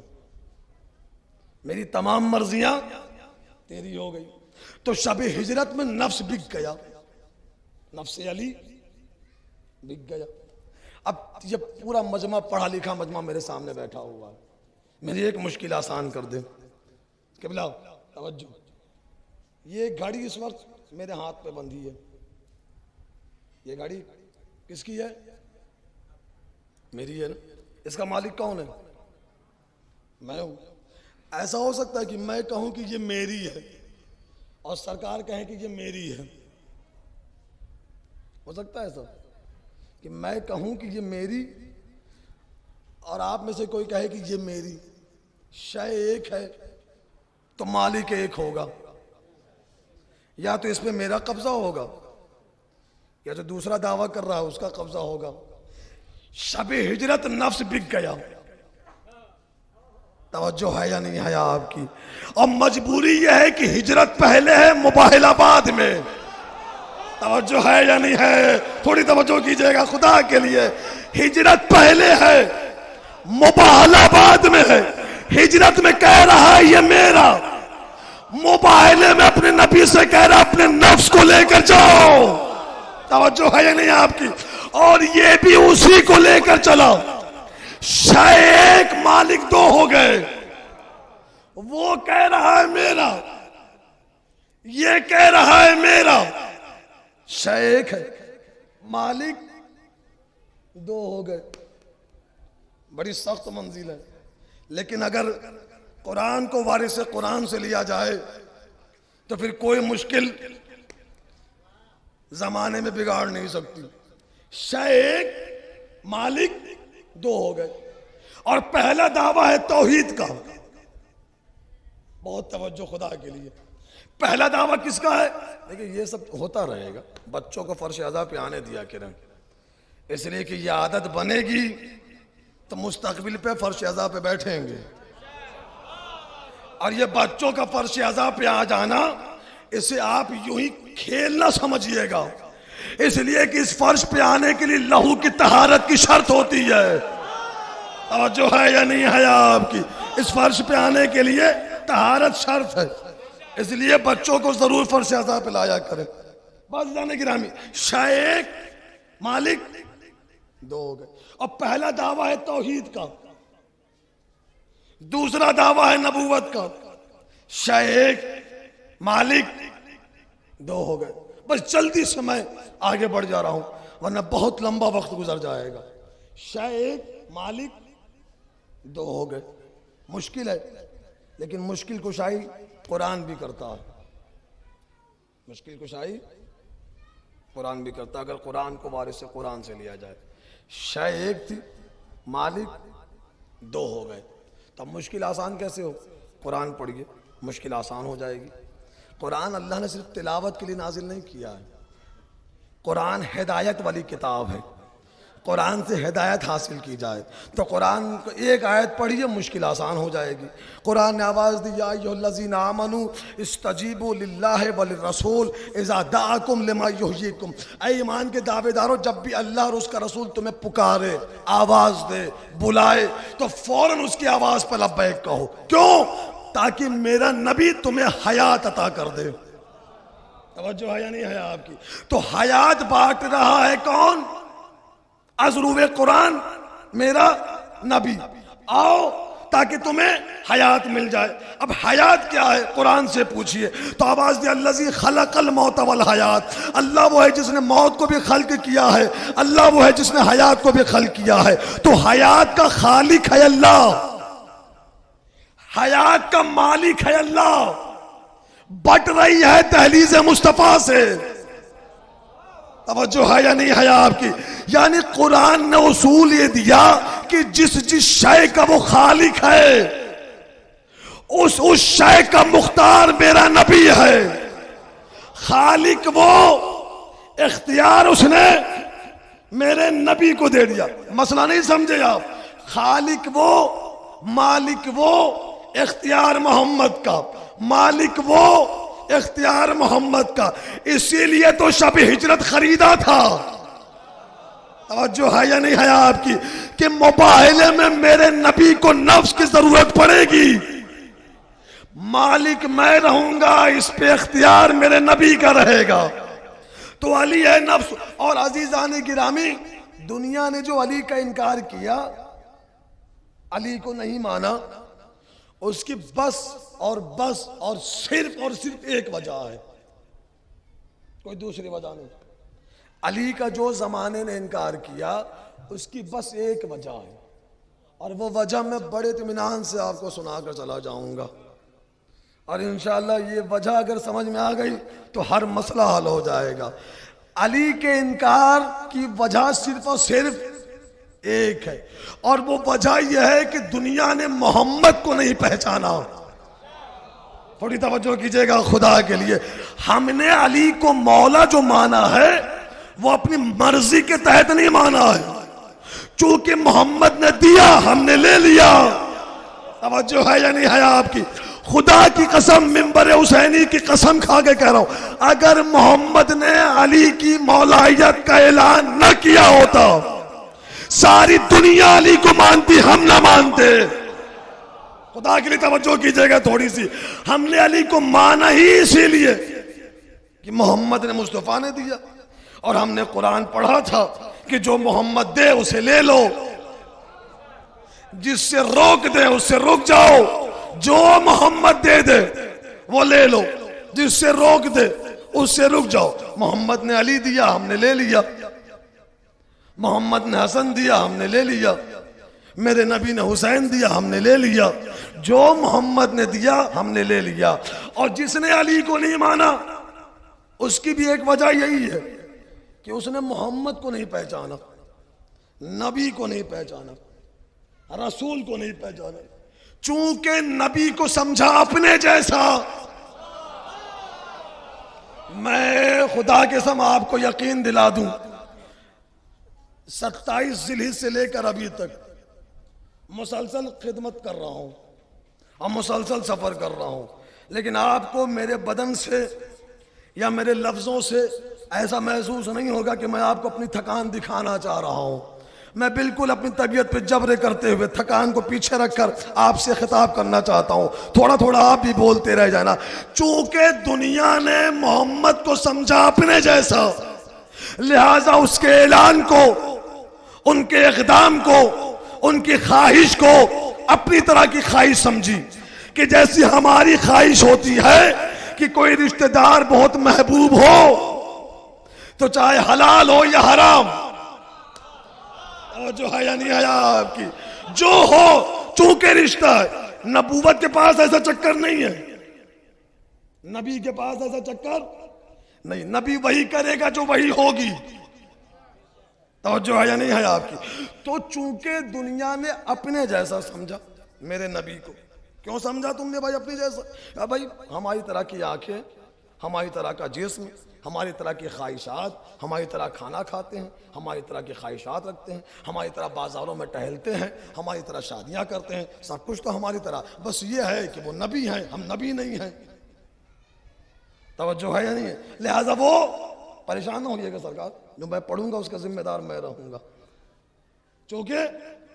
میری تمام مرضیاں تیری ہو گئی. تو شب ہجرت میں نفس بک گیا, نفس علی بک گیا. اب یہ پورا مجمع پڑھا لکھا مجمع میرے سامنے بیٹھا ہوا ہے, میری ایک مشکل آسان کر دے. قبلہ توجہ, یہ گھڑی اس وقت میرے ہاتھ پہ بندھی ہے. یہ گھڑی کس کی ہے؟ میری ہے نا. اس کا مالک کون ہے؟ میں ہوں. ایسا ہو سکتا ہے کہ میں کہوں کہ یہ میری ہے اور سرکار کہیں کہ یہ میری ہے. ہو سکتا ہے ایسا کہ میں کہوں کہ یہ میری اور آپ میں سے کوئی کہے کہ یہ میری. شے ایک ہے تو مالک ایک ہوگا, یا تو اس پہ میرا قبضہ ہوگا یا جو دوسرا دعویٰ کر رہا ہے اس کا قبضہ ہوگا. شب ہجرت نفس بک گیا. توجہ ہے یا نہیں ہے آپ کی؟ اور مجبوری یہ ہے کہ ہجرت پہلے ہے, مباہلہ بعد میں. توجہ ہے یا نہیں ہے؟ تھوڑی توجہ کیجئے گا خدا کے لیے. ہجرت پہلے ہے, مباہلہ بعد میں ہے. ہجرت میں کہہ رہا ہے یہ میرا, مباہلے میں اپنے نبی سے کہہ رہا اپنے نفس کو لے کر جاؤ. توجہ ہے یا نہیں آپ کی؟ اور یہ بھی اسی کو لے کر چلا. ایک مالک دو ہو گئے. وہ کہہ رہا ہے میرا, یہ کہہ رہا ہے میرا. ایک ہے, مالک دو ہو گئے. بڑی سخت منزل ہے, لیکن اگر قرآن کو وارث قرآن سے لیا جائے تو پھر کوئی مشکل زمانے میں بگاڑ نہیں سکتی. ایک, مالک دو ہو گئے. اور پہلا دعویٰ ہے توحید کا. بہت توجہ خدا کے لیے. پہلا دعویٰ کس کا ہے؟ دیکھیں یہ سب ہوتا رہے گا, بچوں کو فرش عزا پہ آنے دیا کریں, اس لیے کہ یہ عادت بنے گی تو مستقبل پہ فرش عزا پہ بیٹھیں گے. اور یہ بچوں کا فرش عزا پہ آ جانا, اسے آپ یوں ہی کھیل نہ سمجھیے گا, اس لیے کہ اس فرش پہ آنے کے لیے لہو کی طہارت کی شرط ہوتی ہے. اور جو ہے یا نہیں ہے آپ کی؟ اس فرش پہ آنے کے لیے طہارت شرط ہے, اس لیے بچوں کو ضرور فرش عزا پہ لایا کریں. بس جانے گرامی, ایک, مالک دو ہو گئے. اور پہلا دعویٰ ہے توحید کا, دوسرا دعویٰ ہے نبوت کا. ایک, مالک دو ہو گئے. بس جلدی سے میں آگے بڑھ جا رہا ہوں ورنہ بہت لمبا وقت گزر جائے گا. ایک, مالک دو ہو گئے. مشکل ہے, لیکن مشکل کشائی قرآن بھی کرتا ہے. مشکل کشائی قرآن بھی کرتا ہے اگر قرآن کو وارث قرآن سے لیا جائے. ایک تھی, مالک دو ہو گئے. تب مشکل آسان کیسے ہو؟ قرآن پڑھیے, مشکل آسان ہو جائے گی. قرآن اللہ نے صرف تلاوت کے لیے نازل نہیں کیا ہے، قرآن ہدایت والی کتاب ہے، قرآن سے ہدایت حاصل کی جائے تو قرآن کو ایک آیت پڑھیے مشکل آسان ہو جائے گی۔ قرآن نے آواز دی یا ایھا الذین آمنوا استجیبوا للہ وللرسول اذا دعاکم لما یحییکم، اے ایمان کے دعوے دارو جب بھی اللہ اور اس کا رسول تمہیں پکارے، آواز دے، بلائے تو فوراً اس کی آواز پر لبیک کہو۔ کیوں؟ تاکہ میرا نبی تمہیں حیات عطا کر دے۔ توجہ ہے یا نہیں ہے آپ کی؟ تو حیات بانٹ رہا ہے کون؟ از روح قرآن میرا نبی، آؤ تاکہ تمہیں حیات مل جائے۔ اب حیات کیا ہے قرآن سے پوچھئے تو آواز دی الذی خلق الموت والحیات، اللہ وہ ہے جس نے موت کو بھی خلق کیا ہے، اللہ وہ ہے جس نے حیات کو بھی خلق کیا ہے۔ تو حیات کا خالق ہے اللہ، حیات کا مالک ہے اللہ، بٹ رہی ہے دہلیز مصطفیٰ سے۔ توجہ ہے یا نہیں ہے آپ کی؟ یعنی قرآن نے اصول یہ دیا کہ جس شے کا وہ خالق ہے اس شے کا مختار میرا نبی ہے۔ خالق وہ، اختیار اس نے میرے نبی کو دے دیا۔ مسئلہ نہیں سمجھے آپ؟ خالق وہ، مالک وہ، اختیار محمد کا، مالک وہ، اختیار محمد کا۔ اسی لیے تو شب ہجرت خریدا تھا۔ توجہ ہے یا نہیں ہے آپ کی؟ کہ مباہلے میں میرے نبی کو نفس کی ضرورت پڑے گی، مالک میں رہوں گا، اس پہ اختیار میرے نبی کا رہے گا۔ تو علی ہے نفس۔ اور عزیزان گرامی، دنیا نے جو علی کا انکار کیا، علی کو نہیں مانا، اس کی بس اور صرف ایک وجہ ہے، کوئی دوسری وجہ نہیں۔ علی کا جو زمانے نے انکار کیا اس کی بس ایک وجہ ہے، اور وہ وجہ میں بڑے اطمینان سے آپ کو سنا کر چلا جاؤں گا، اور انشاءاللہ یہ وجہ اگر سمجھ میں آ گئی تو ہر مسئلہ حل ہو جائے گا۔ علی کے انکار کی وجہ صرف اور صرف ایک ہے، اور وہ وجہ یہ ہے کہ دنیا نے محمد کو نہیں پہچانا۔ تھوڑی توجہ کیجئے گا خدا کے لیے۔ ہم نے علی کو مولا جو مانا ہے وہ اپنی مرضی کے تحت نہیں مانا ہے، چونکہ محمد نے دیا ہم نے لے لیا۔ توجہ ہے یا نہیں ہے آپ کی؟ خدا کی قسم، منبر حسینی کی قسم کھا کے کہہ رہا ہوں، اگر محمد نے علی کی مولائیت کا اعلان نہ کیا ہوتا، ساری دنیا علی کو مانتی، ہم نہ مانتے۔ خدا کے لیے توجہ کیجئے گا تھوڑی سی۔ ہم نے علی کو مانا ہی اسی لیے کہ محمد نے مصطفیٰ نے دیا، اور ہم نے قرآن پڑھا تھا کہ جو محمد دے اسے لے لو، جس سے روک دے اس سے رک جاؤ، جو محمد دے دے وہ لے لو، جس سے روک دے اس سے رک جاؤ۔ محمد نے علی دیا ہم نے لے لیا، محمد نے حسن دیا ہم نے لے لیا، میرے نبی نے حسین دیا ہم نے لے لیا، جو محمد نے دیا ہم نے لے لیا۔ اور جس نے علی کو نہیں مانا اس کی بھی ایک وجہ یہی ہے کہ اس نے محمد کو نہیں پہچانا، نبی کو نہیں پہچانا، رسول کو نہیں پہچانا، چونکہ نبی کو سمجھا اپنے جیسا۔ میں خدا کے قسم آپ کو یقین دلا دوں، 27 ذی الحجہ سے لے کر ابھی تک مسلسل خدمت کر رہا ہوں اور مسلسل سفر کر رہا ہوں، لیکن آپ کو میرے بدن سے یا میرے لفظوں سے ایسا محسوس نہیں ہوگا کہ میں آپ کو اپنی تھکان دکھانا چاہ رہا ہوں۔ میں بالکل اپنی طبیعت پہ جبر کرتے ہوئے تھکان کو پیچھے رکھ کر آپ سے خطاب کرنا چاہتا ہوں۔ تھوڑا تھوڑا آپ بھی بولتے رہ جانا، چونکہ دنیا نے محمد کو سمجھا اپنے جیسا، لہذا اس کے اعلان کو، ان کے اقدام کو، ان کی خواہش کو اپنی طرح کی خواہش سمجھی، کہ جیسی ہماری خواہش ہوتی ہے کہ کوئی رشتہ دار بہت محبوب ہو تو چاہے حلال ہو یا حرام، جو ہے یا نہیں ہے آپ کی، جو ہو، چونکہ رشتہ ہے۔ نبوت کے پاس ایسا چکر نہیں ہے، نبی کے پاس ایسا چکر نہیں، نبی وہی کرے گا جو وہی ہوگی۔ توجہ ہے یا نہیں ہے آپ کی؟ تو چونکہ دنیا نے اپنے جیسا سمجھا میرے نبی کو۔ کیوں سمجھا تم نے بھائی اپنی جیسا؟ بھائی ہماری طرح کی آنکھیں، ہماری طرح کا جسم، ہماری طرح کی خواہشات، ہماری طرح کھانا کھاتے ہیں، ہماری طرح کی خواہشات رکھتے ہیں، ہماری طرح بازاروں میں ٹہلتے ہیں، ہماری طرح شادیاں کرتے ہیں، سب کچھ تو ہماری طرح، بس یہ ہے کہ وہ نبی ہیں، ہم نبی نہیں ہیں۔ توجہ ہے یا نہیں ہے؟ لہٰذا وہ پریشان نہ ہوئیے گا سرکار، جو میں پڑھوں گا اس کا ذمہ دار میں رہوں گا، چونکہ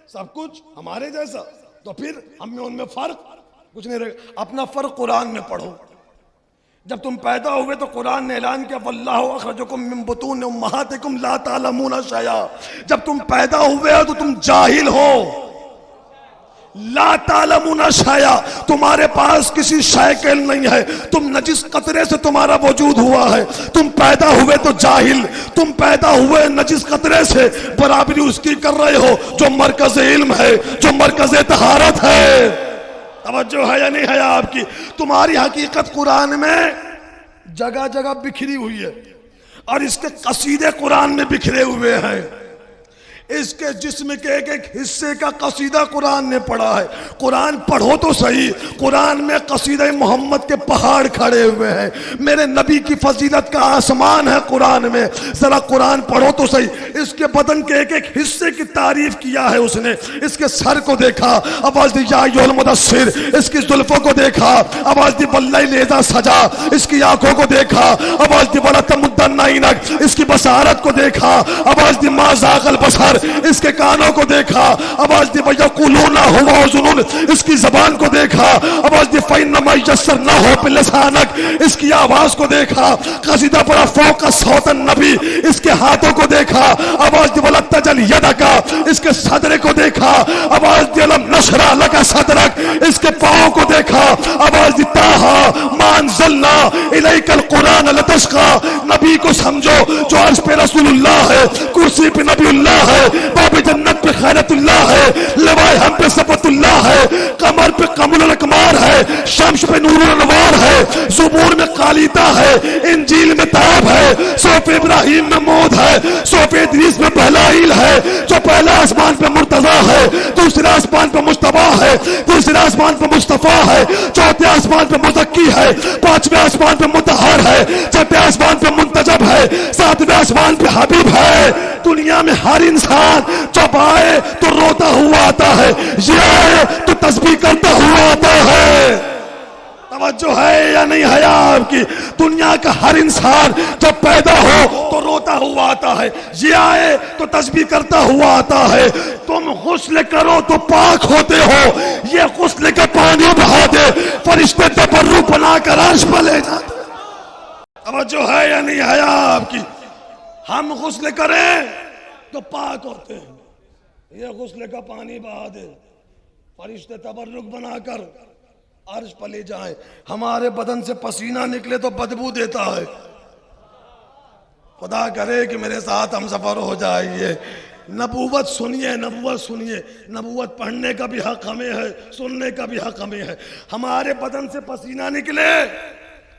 سب کچھ ہمارے جیسا، تو پھر ہم میں ان میں فرق کچھ نہیں رہے۔ اپنا فرق قرآن میں پڑھو۔ جب تم پیدا ہوئے تو قرآن نے اعلان کیا وَاللَّهُ أَخْرَجَكُم مِّن بُطُونِ أُمَّهَاتِكُمْ لَا تَعْلَمُونَ شَيْئًا۔ جب تم پیدا ہوئے ہو تو تم جاہل ہو، لا تعلمون شیئا، تمہارے پاس کسی شے کا علم نہیں ہے، تم نجس قطرے سے تمہارا وجود ہوا ہے، تم پیدا ہوئے تو جاہل، تم پیدا ہوئے نجس قطرے سے، برابری اس کی کر رہے ہو جو مرکز علم ہے، جو مرکز طہارت ہے۔ توجہ ہے یا نہیں ہے آپ کی؟ تمہاری حقیقت قرآن میں جگہ جگہ بکھری ہوئی ہے، اور اس کے قصیدے قرآن میں بکھرے ہوئے ہیں، اس کے جسم کے ایک ایک حصے کا قصیدہ قرآن نے پڑھا ہے۔ قرآن پڑھو تو صحیح، قرآن میں قصیدہ محمد کے پہاڑ کھڑے ہوئے ہیں، میرے نبی کی فضیلت کا آسمان ہے قرآن میں، ذرا قرآن پڑھو تو صحیح۔ اس کے بدن کے ایک ایک حصے کی تعریف کیا ہے اس نے، اس کے سر کو دیکھا، آواز دی یا ایھا المدثر، اس کی زلفوں کو دیکھا، آواز دی واللیل اذا سجا، اس کی آنکھوں کو دیکھا، آواز دی ولا تمدن عینک، اس کی بصارت کو دیکھا، آواز دی ما زاغ البصر، اس کے کانوں کو دیکھا، آواز دی وَيَقُولُونَ هُوَ أُذُنٌ، اس کی زبان کو دیکھا، آواز دی فَإِنَّمَا يَسَّرْنَاهُ بِلِسَانِكَ، اس کی آواز کو دیکھا، قصیدہ پڑا فوق صوت النبی، اس کے ہاتھوں کو دیکھا، آواز دی وَلَا تَجْعَلْ يَدَكَ، اس کے صدر کو دیکھا، آواز دی أَلَمْ نَشْرَحْ لَكَ صَدْرَكَ، اس کے پاؤں کو دیکھا، آواز دی طٰہَ مَا أَنزَلْنَا إِلَيْكَ الْقُرْآنَ لِتَشْقَىٰ، نبی کو سمجھو جو عرش پہ رسول اللہ ہے، کرسی پہ نبی اللہ ہے، باب جنت پہ خیرت اللہ ہے، لوائے ہم پہ صفت اللہ ہے، قمر پہ قمر الاقمار ہے، شمس پہ نور الانوار ہے، زبور میں قالیتا ہے، انجیل میں تاب ہے، صحف ابراہیم میں مود ہے، صحف ادریس میں پہلائیل ہے، جو پہلا آسمان پہ مرتضی ہے، دوسرے آسمان پہ مجتبی ہے، تیسرے آسمان پہ مصطفیٰ ہے، چوتھے آسمان پہ مزکی ہے، پانچویں آسمان پہ مطہر ہے، چھٹے آسمان پہ منتجب ہے، ساتویں آسمان پہ حبیب ہے۔ دنیا میں ہر انسان جب آئے تو روتا ہوا آتا ہے، یہ آئے تو تسبیح کرتا ہوا آتا ہے۔ توجہ ہے یا نہیں ہے آپ کی؟ دنیا کا ہر انسان جب پیدا ہو تو روتا ہوا آتا ہے، یہ آئے تو تسبیح کرتا ہوا آتا ہے۔ تم غسل کرو تو پاک ہوتے ہو، یہ غسل کا پانی بہا دے، فرشتے تبرک بنا کر عرش پر لے جاتے۔ توجہ ہے یا نہیں ہے آپ کی؟ ہم غسل کریں تو پاک ہوتے ہیں، یہ غسل کا پانی بہا دے، فرشتے تبرک بنا کر عرش پر لے جائیں۔ ہمارے بدن سے پسینہ نکلے تو بدبو دیتا ہے، خدا کرے کہ میرے ساتھ ہم سفر ہو جائیے۔ نبوت سنیے، نبوت سنیے، نبوت پڑھنے کا بھی حق ہمیں ہے، سننے کا بھی حق ہمیں ہے۔ ہمارے بدن سے پسینہ نکلے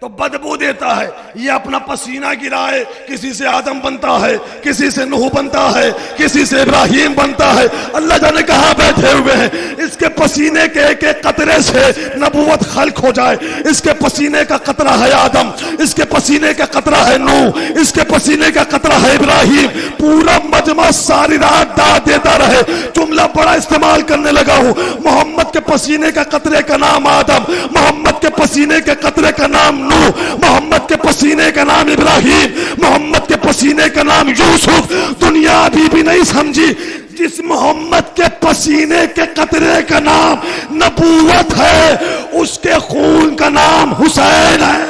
تو بدبو دیتا ہے، یہ اپنا پسینہ گرائے، کسی سے آدم بنتا ہے، کسی سے نوح بنتا ہے، کسی سے ابراہیم بنتا ہے، اللہ جانے کہاں بیٹھے ہوئے ہیں۔ اس کے پسینے کے ایک ایک قطرے سے نبوت خلق ہو جائے۔ اس کے پسینے کا قطرہ ہے آدم، اس کے پسینے کا قطرہ ہے نوح، اس کے پسینے کا قطرہ ہے ابراہیم، پورا مجمع ساری رات داد دیتا رہے۔ جملہ بڑا استعمال کرنے لگا ہوں، محمد کے پسینے کا قطرے کا نام آدم، محمد کے پسینے کے قطرے کا نام نوح، محمد کے پسینے کا نام ابراہیم، محمد کے پسینے کا نام یوسف۔ دنیا ابھی بھی نہیں سمجھی جس محمد کے پسینے کے قطرے کا نام نبوت ہے، اس کے خون کا نام حسین ہے۔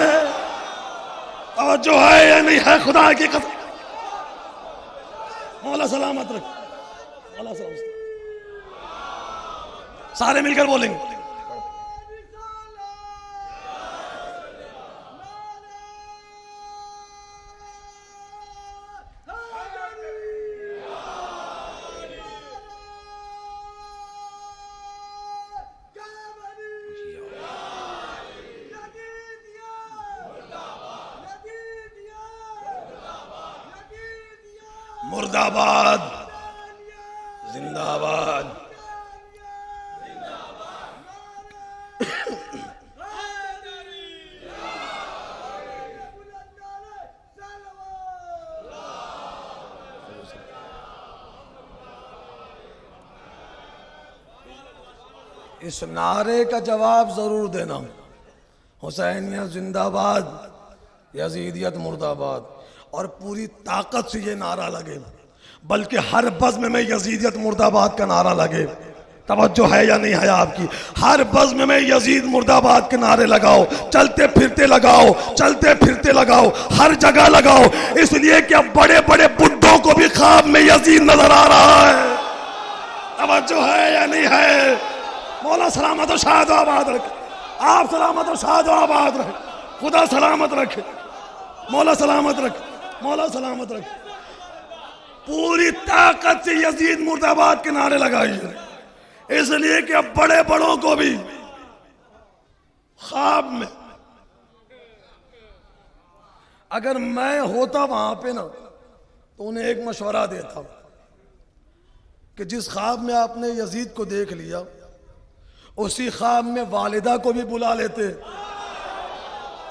اور جو ہے یا نہیں ہے خدا کی قسم؟ مولا سلامت رکھ، مولا سلامت رکھ۔ سارے مل کر بولیں گے۔ مرد آباد، زندہ آباد۔ اس نعرے کا جواب ضرور دینا، حسینیت زندہ باد، یزیدیت مرد آباد، اور پوری طاقت سے یہ نعرہ لگے، بلکہ ہر بزم میں یزیدیت مرد آباد کا نعرہ لگے۔ توجہ ہے یا نہیں ہے آپ کی؟ ہر بزم میں یزید مرد آباد کے نعرے لگاؤ، چلتے پھرتے لگاؤ، چلتے پھرتے لگاؤ، ہر جگہ لگاؤ، اس لیے کہ اب بڑے بڑے بڈھوں کو بھی خواب میں یزید نظر آ رہا ہے۔ توجہ ہے یا نہیں ہے؟ مولا سلامت و شاد و آباد رکھے، آپ سلامت و شاد و آباد رکھے، خدا سلامت رکھے، مولا سلامت رکھے، مولا سلامت رکھے۔ پوری طاقت سے یزید مرد آباد کے نعرے لگائیے، اس لیے کہ اب بڑے بڑوں کو بھی خواب میں، اگر میں ہوتا وہاں پہ نا تو انہیں ایک مشورہ دیتا کہ جس خواب میں آپ نے یزید کو دیکھ لیا اسی خواب میں والدہ کو بھی بلا لیتے۔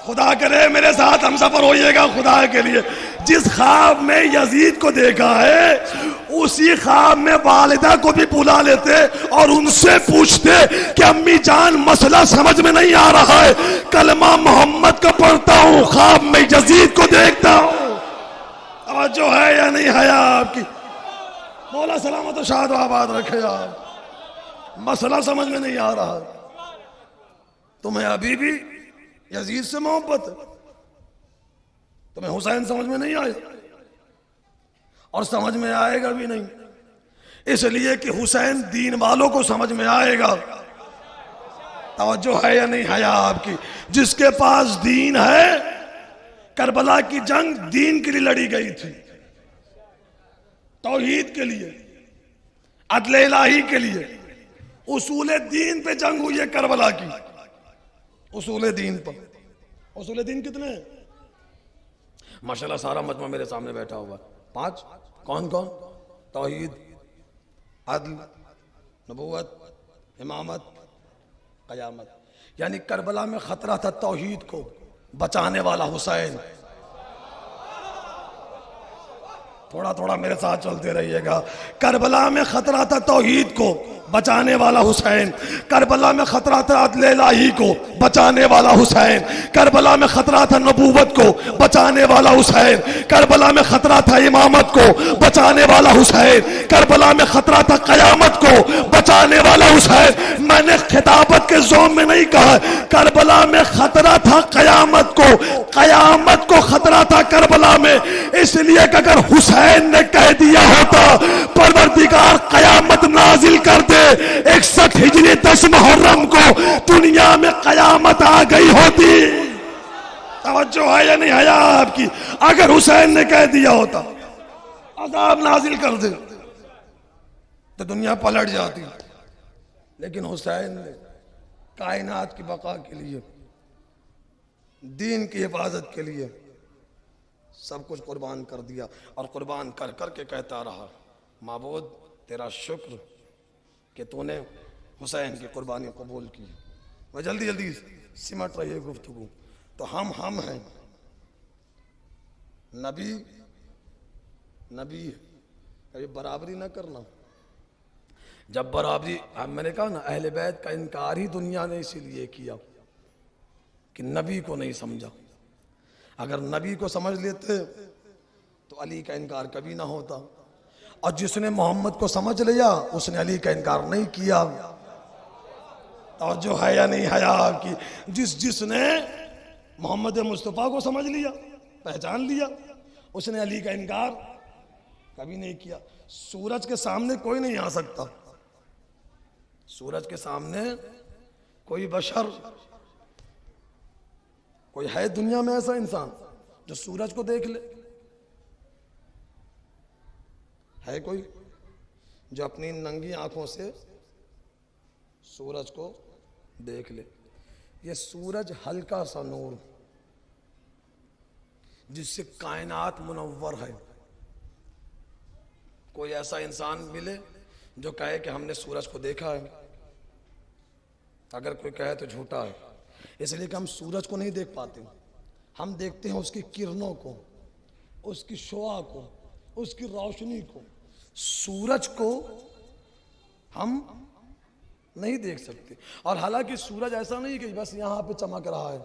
خدا کرے میرے ساتھ ہم سفر ہوئیے گا خدا کے لیے، جس خواب میں یزید کو دیکھا ہے اسی خواب میں والدہ کو بھی بلا لیتے اور ان سے پوچھتے کہ امی جان مسئلہ سمجھ میں نہیں آ رہا ہے، کلمہ محمد کا پڑھتا ہوں، خواب میں یزید کو دیکھتا ہوں۔ توجہ ہے یا نہیں ہے آپ کی؟ مولا سلامت و شاد و آباد رکھے آپ۔ مسئلہ سمجھ میں نہیں آ رہا، تمہیں ابھی بھی یزید سے محبت ہے، تمہیں حسین سمجھ میں نہیں آئے اور سمجھ میں آئے گا بھی نہیں، اس لیے کہ حسین دین والوں کو سمجھ میں آئے گا۔ توجہ ہے یا نہیں ہے آپ کی؟ جس کے پاس دین ہے، کربلا کی جنگ دین کے لیے لڑی گئی تھی، توحید کے لیے، عدل الہی کے لیے، اصول دین پہ جنگ ہوئی ہے کربلا کی، اصول دین پر۔ اصول دین کتنے ہیں؟ ماشاءاللہ سارا مجمع میرے سامنے بیٹھا ہوا، 5۔ کون کون؟ توحید، عدل، نبوت، امامت، قیامت۔ یعنی کربلا میں خطرہ تھا توحید کو بچانے والا حسین۔ تھوڑا تھوڑا میرے ساتھ چلتے رہیے گا۔ کربلا میں خطرہ تھا توحید کو بچانے والا حسین، کربلا میں خطرہ تھا عدل الہی کو بچانے والا حسین، کربلا میں خطرہ تھا نبوت کو بچانے والا حسین، کربلا میں خطرہ تھا امامت کو بچانے والا حسین، کربلا میں خطرہ تھا قیامت کو بچانے والا حسین۔ میں نے خطابت کے زوم میں نہیں کہا، کربلا میں خطرہ تھا قیامت کو، قیامت کو خطرہ تھا کربلا میں، اس لیے کہ اگر حسین نے کہہ دیا ہوتا پروردگار قیامت نازل کر دے 61 ہجری 10 محرم کو، دنیا میں قیامت آ گئی ہوتی۔ توجہ ہے یا نہیں ہے آپ کی؟ اگر حسین نے کہہ دیا ہوتا عذاب نازل کر دے تو دنیا پلٹ جاتی، لیکن حسین نے کائنات کی بقا کے لیے، دین کی حفاظت کے لیے سب کچھ قربان کر دیا، اور قربان کر کر کے کہتا رہا معبود تیرا شکر کہ تو نے حسین کی قربانی قبول کی۔ میں جلدی جلدی سمٹ رہی ہے گفتگو، تو ہم ہیں نبی کبھی برابری نہ کرنا۔ جب برابری، میں نے کہا نا اہل بیت کا انکار ہی دنیا نے اسی لیے کیا کہ نبی کو نہیں سمجھا۔ اگر نبی کو سمجھ لیتے تو علی کا انکار کبھی نہ ہوتا، اور جس نے محمد کو سمجھ لیا اس نے علی کا انکار نہیں کیا۔ توجہ ہے یا نہیں ہے آپ کی؟ جس نے محمد مصطفیٰ کو سمجھ لیا، پہچان لیا، اس نے علی کا انکار کبھی نہیں کیا۔ سورج کے سامنے کوئی نہیں آ سکتا، سورج کے سامنے کوئی بشر، کوئی ہے دنیا میں ایسا انسان جو سورج کو دیکھ لے؟ ہے کوئی جو اپنی ننگی آنکھوں سے سورج کو دیکھ لے؟ یہ سورج ہلکا سا نور جس سے کائنات منور ہے، کوئی ایسا انسان ملے جو کہے کہ ہم نے سورج کو دیکھا ہے؟ اگر کوئی کہے تو جھوٹا ہے، اس لیے کہ ہم سورج کو نہیں دیکھ پاتے، ہم دیکھتے ہیں اس کی کرنوں کو، اس کی شعاع کو، اس کی روشنی کو۔ سورج کو ہم نہیں دیکھ سکتے. اور حالانکہ سورج ایسا نہیں کہ بس یہاں پہ چمک رہا ہے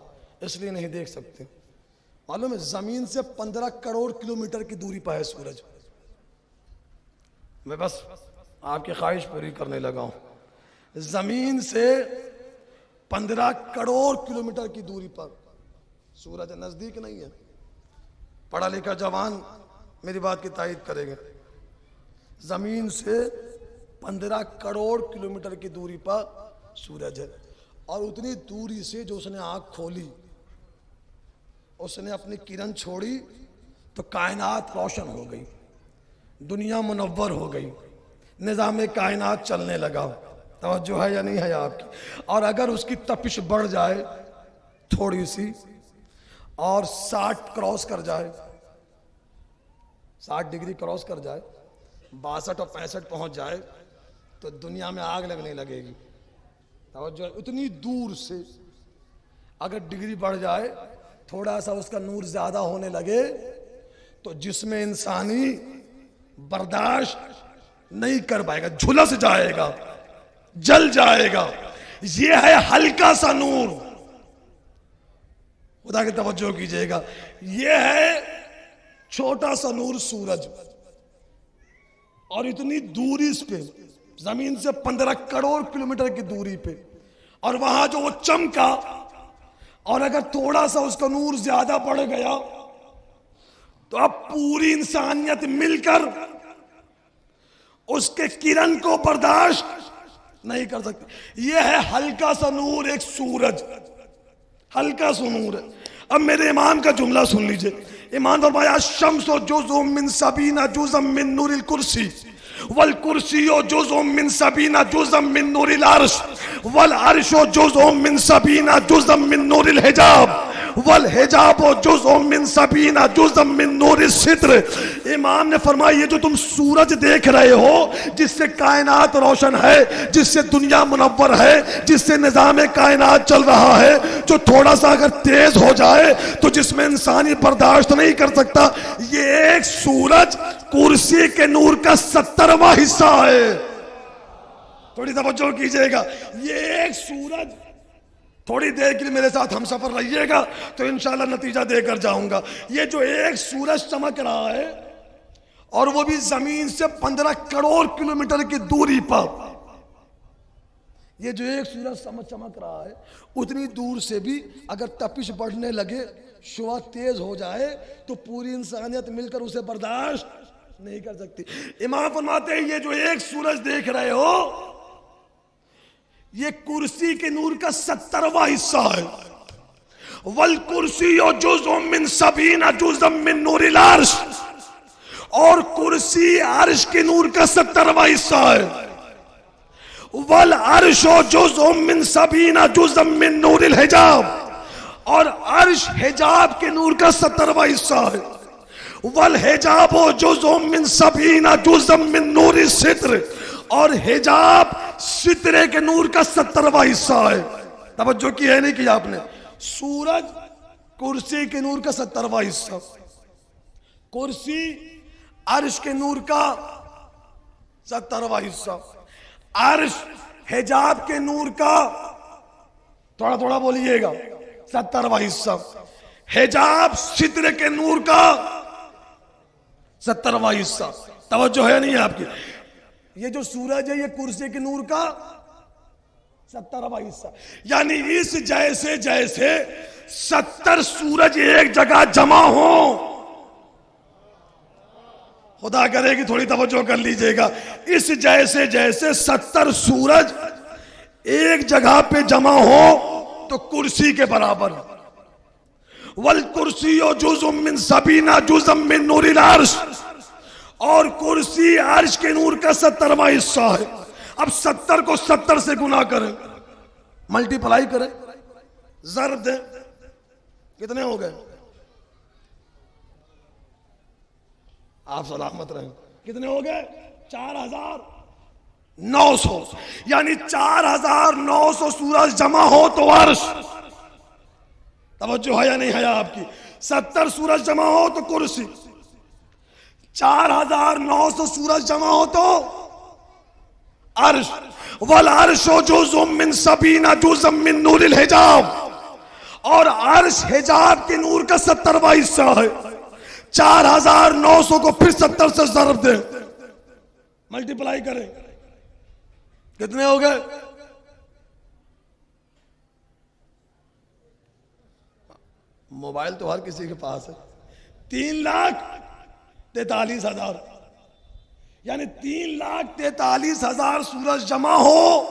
اس لیے نہیں دیکھ سکتے. معلوم ہے زمین سے 15 کروڑ کلومیٹر کی دوری پر ہے سورج. میں بس آپ کی خواہش پوری کرنے لگا ہوں. زمین سے 15 کروڑ کلومیٹر کی دوری پر سورج ہے، نزدیک نہیں ہے. پڑھا لکھا جوان میری بات کی تائید کرے گا. زمین سے 15 کروڑ کلومیٹر کی دوری پر سورج ہے. اور اتنی دوری سے جو اس نے آنکھ کھولی، اس نے اپنی کرن چھوڑی تو کائنات روشن ہو گئی، دنیا منور ہو گئی، نظام کائنات چلنے لگا. توجہ ہے یا نہیں ہے آپ کی؟ اور اگر اس کی تپش بڑھ جائے تھوڑی سی اور 60 کراس کر جائے، 60 ڈگری کراس کر جائے، 62 اور 65 پہنچ جائے تو دنیا میں آگ لگنے لگے گی. توجہ، اتنی دور سے اگر ڈگری بڑھ جائے، تھوڑا سا اس کا نور زیادہ ہونے لگے تو جسم انسانی برداشت نہیں کر پائے گا، جھلس جائے گا، جل جائے گا. یہ ہے ہلکا سا نور. خدا کی توجہ کیجئے گا، یہ ہے چھوٹا سا نور سورج. اور اتنی دوری اس پہ، زمین سے 15 کروڑ کلومیٹر کی دوری پہ، اور وہاں جو وہ چمکا، اور اگر تھوڑا سا اس کا نور زیادہ بڑھ گیا تو اب پوری انسانیت مل کر اس کے کرن کو برداشت نہیں کر سکتی. یہ ہے ہلکا سا نور، ایک سورج ہلکا سا نور ہے. اب میرے امام کا جملہ سن لیجئے. امام فرمایا الشمس جزء من 70 جزءا من نور الکرسی والکرسی جزء من 70 جزءا من نور العرش والعرش جزء من 70 جزءا من نور الحجاب والحجاب جزء من 70 جزءا من نور الستر. امام نے فرمایا یہ جو تم سورج دیکھ رہے ہو، جس سے کائنات روشن ہے، جس سے دنیا منور ہے، جس سے نظام کائنات چل رہا ہے، جو تھوڑا سا اگر تیز ہو جائے تو جس میں انسانی برداشت نہیں کر سکتا، یہ ایک سورج کرسی کے نور کا 70واں حصہ ہے. تھوڑی توجہ کیجئے گا، یہ ایک سورج، تھوڑی دیر کے لیے میرے ساتھ ہم سفر رہیے گا تو انشاءاللہ نتیجہ دے کر جاؤں گا. یہ جو ایک سورج چمک رہا ہے، اور وہ بھی زمین سے 15 کروڑ کلومیٹر کی دوری پر، یہ جو ایک سورج چمک رہا ہے، اتنی دور سے بھی اگر تپش بڑھنے لگے، شعاع تیز ہو جائے تو پوری انسانیت مل کر اسے برداشت نہیں کر سکتی. امام فرماتے ہیں یہ جو ایک سورج دیکھ رہے ہو، یہ کرسی کے نور کا 70واں حصہ ہے. والکرسی جزء من 70 جزءا من نور العرش، اور کرسی عرش کے نور کا 70واں حصہ ہے. والعرش جزء من 70 جزءا من نور الحجاب، اور عرش حجاب کے نور کا 70واں حصہ ہے. والحجاب جزء من 70 جزءا من نور الستر، اور حجاب سترے کے نور کا 70واں حصہ ہے. توجہ کی ہے نہیں کی آپ نے؟ سورج کرسی کے نور کا 70واں حصہ، کرسی عرش کے نور کا 70واں حصہ، عرش حجاب کے نور کا، تھوڑا تھوڑا بولیے گا، 70واں حصہ، حجاب سترے کے نور کا 70واں حصہ. توجہ ہے نہیں آپ کی؟ یہ جو سورج ہے یہ کرسی کے نور کا 70واں حصہ. یعنی اس جیسے جیسے 70 سورج ایک جگہ جمع ہوں، خدا کرے کہ تھوڑی توجہ کر لیجئے گا، اس جیسے جیسے 70 سورج ایک جگہ پہ جمع ہو تو کرسی کے برابر. والکرسی جزء من 70 جزءا من نور العرش، اور کرسی عرش کے نور کا 70واں حصہ ہے. اب 70 کو 70 سے گنا کریں، ملٹی پلائی کریں، ضرب دیں، کتنے ہو گئے؟ آپ سلامت رہیں. کتنے ہو گئے؟ 4900. یعنی 4900 سورج جمع ہو تو عرش. توجہ ہے یا نہیں ہے آپ کی؟ 70 سورج جمع ہو تو کرسی، 4900 سورج جمع ہو تو عرش والعرش جزء من 70 جزء من نور الحجاب، اور عرش حجاب کے نور کا 70واں حصہ ہے۔ 4900 کو پھر 70 سے ضرب دیں، ملٹیپلائی کریں، کتنے ہو گئے؟ موبائل تو ہر کسی کے پاس ہے۔ 3,43,000، یعنی 3,43,000 سورج جمع ہو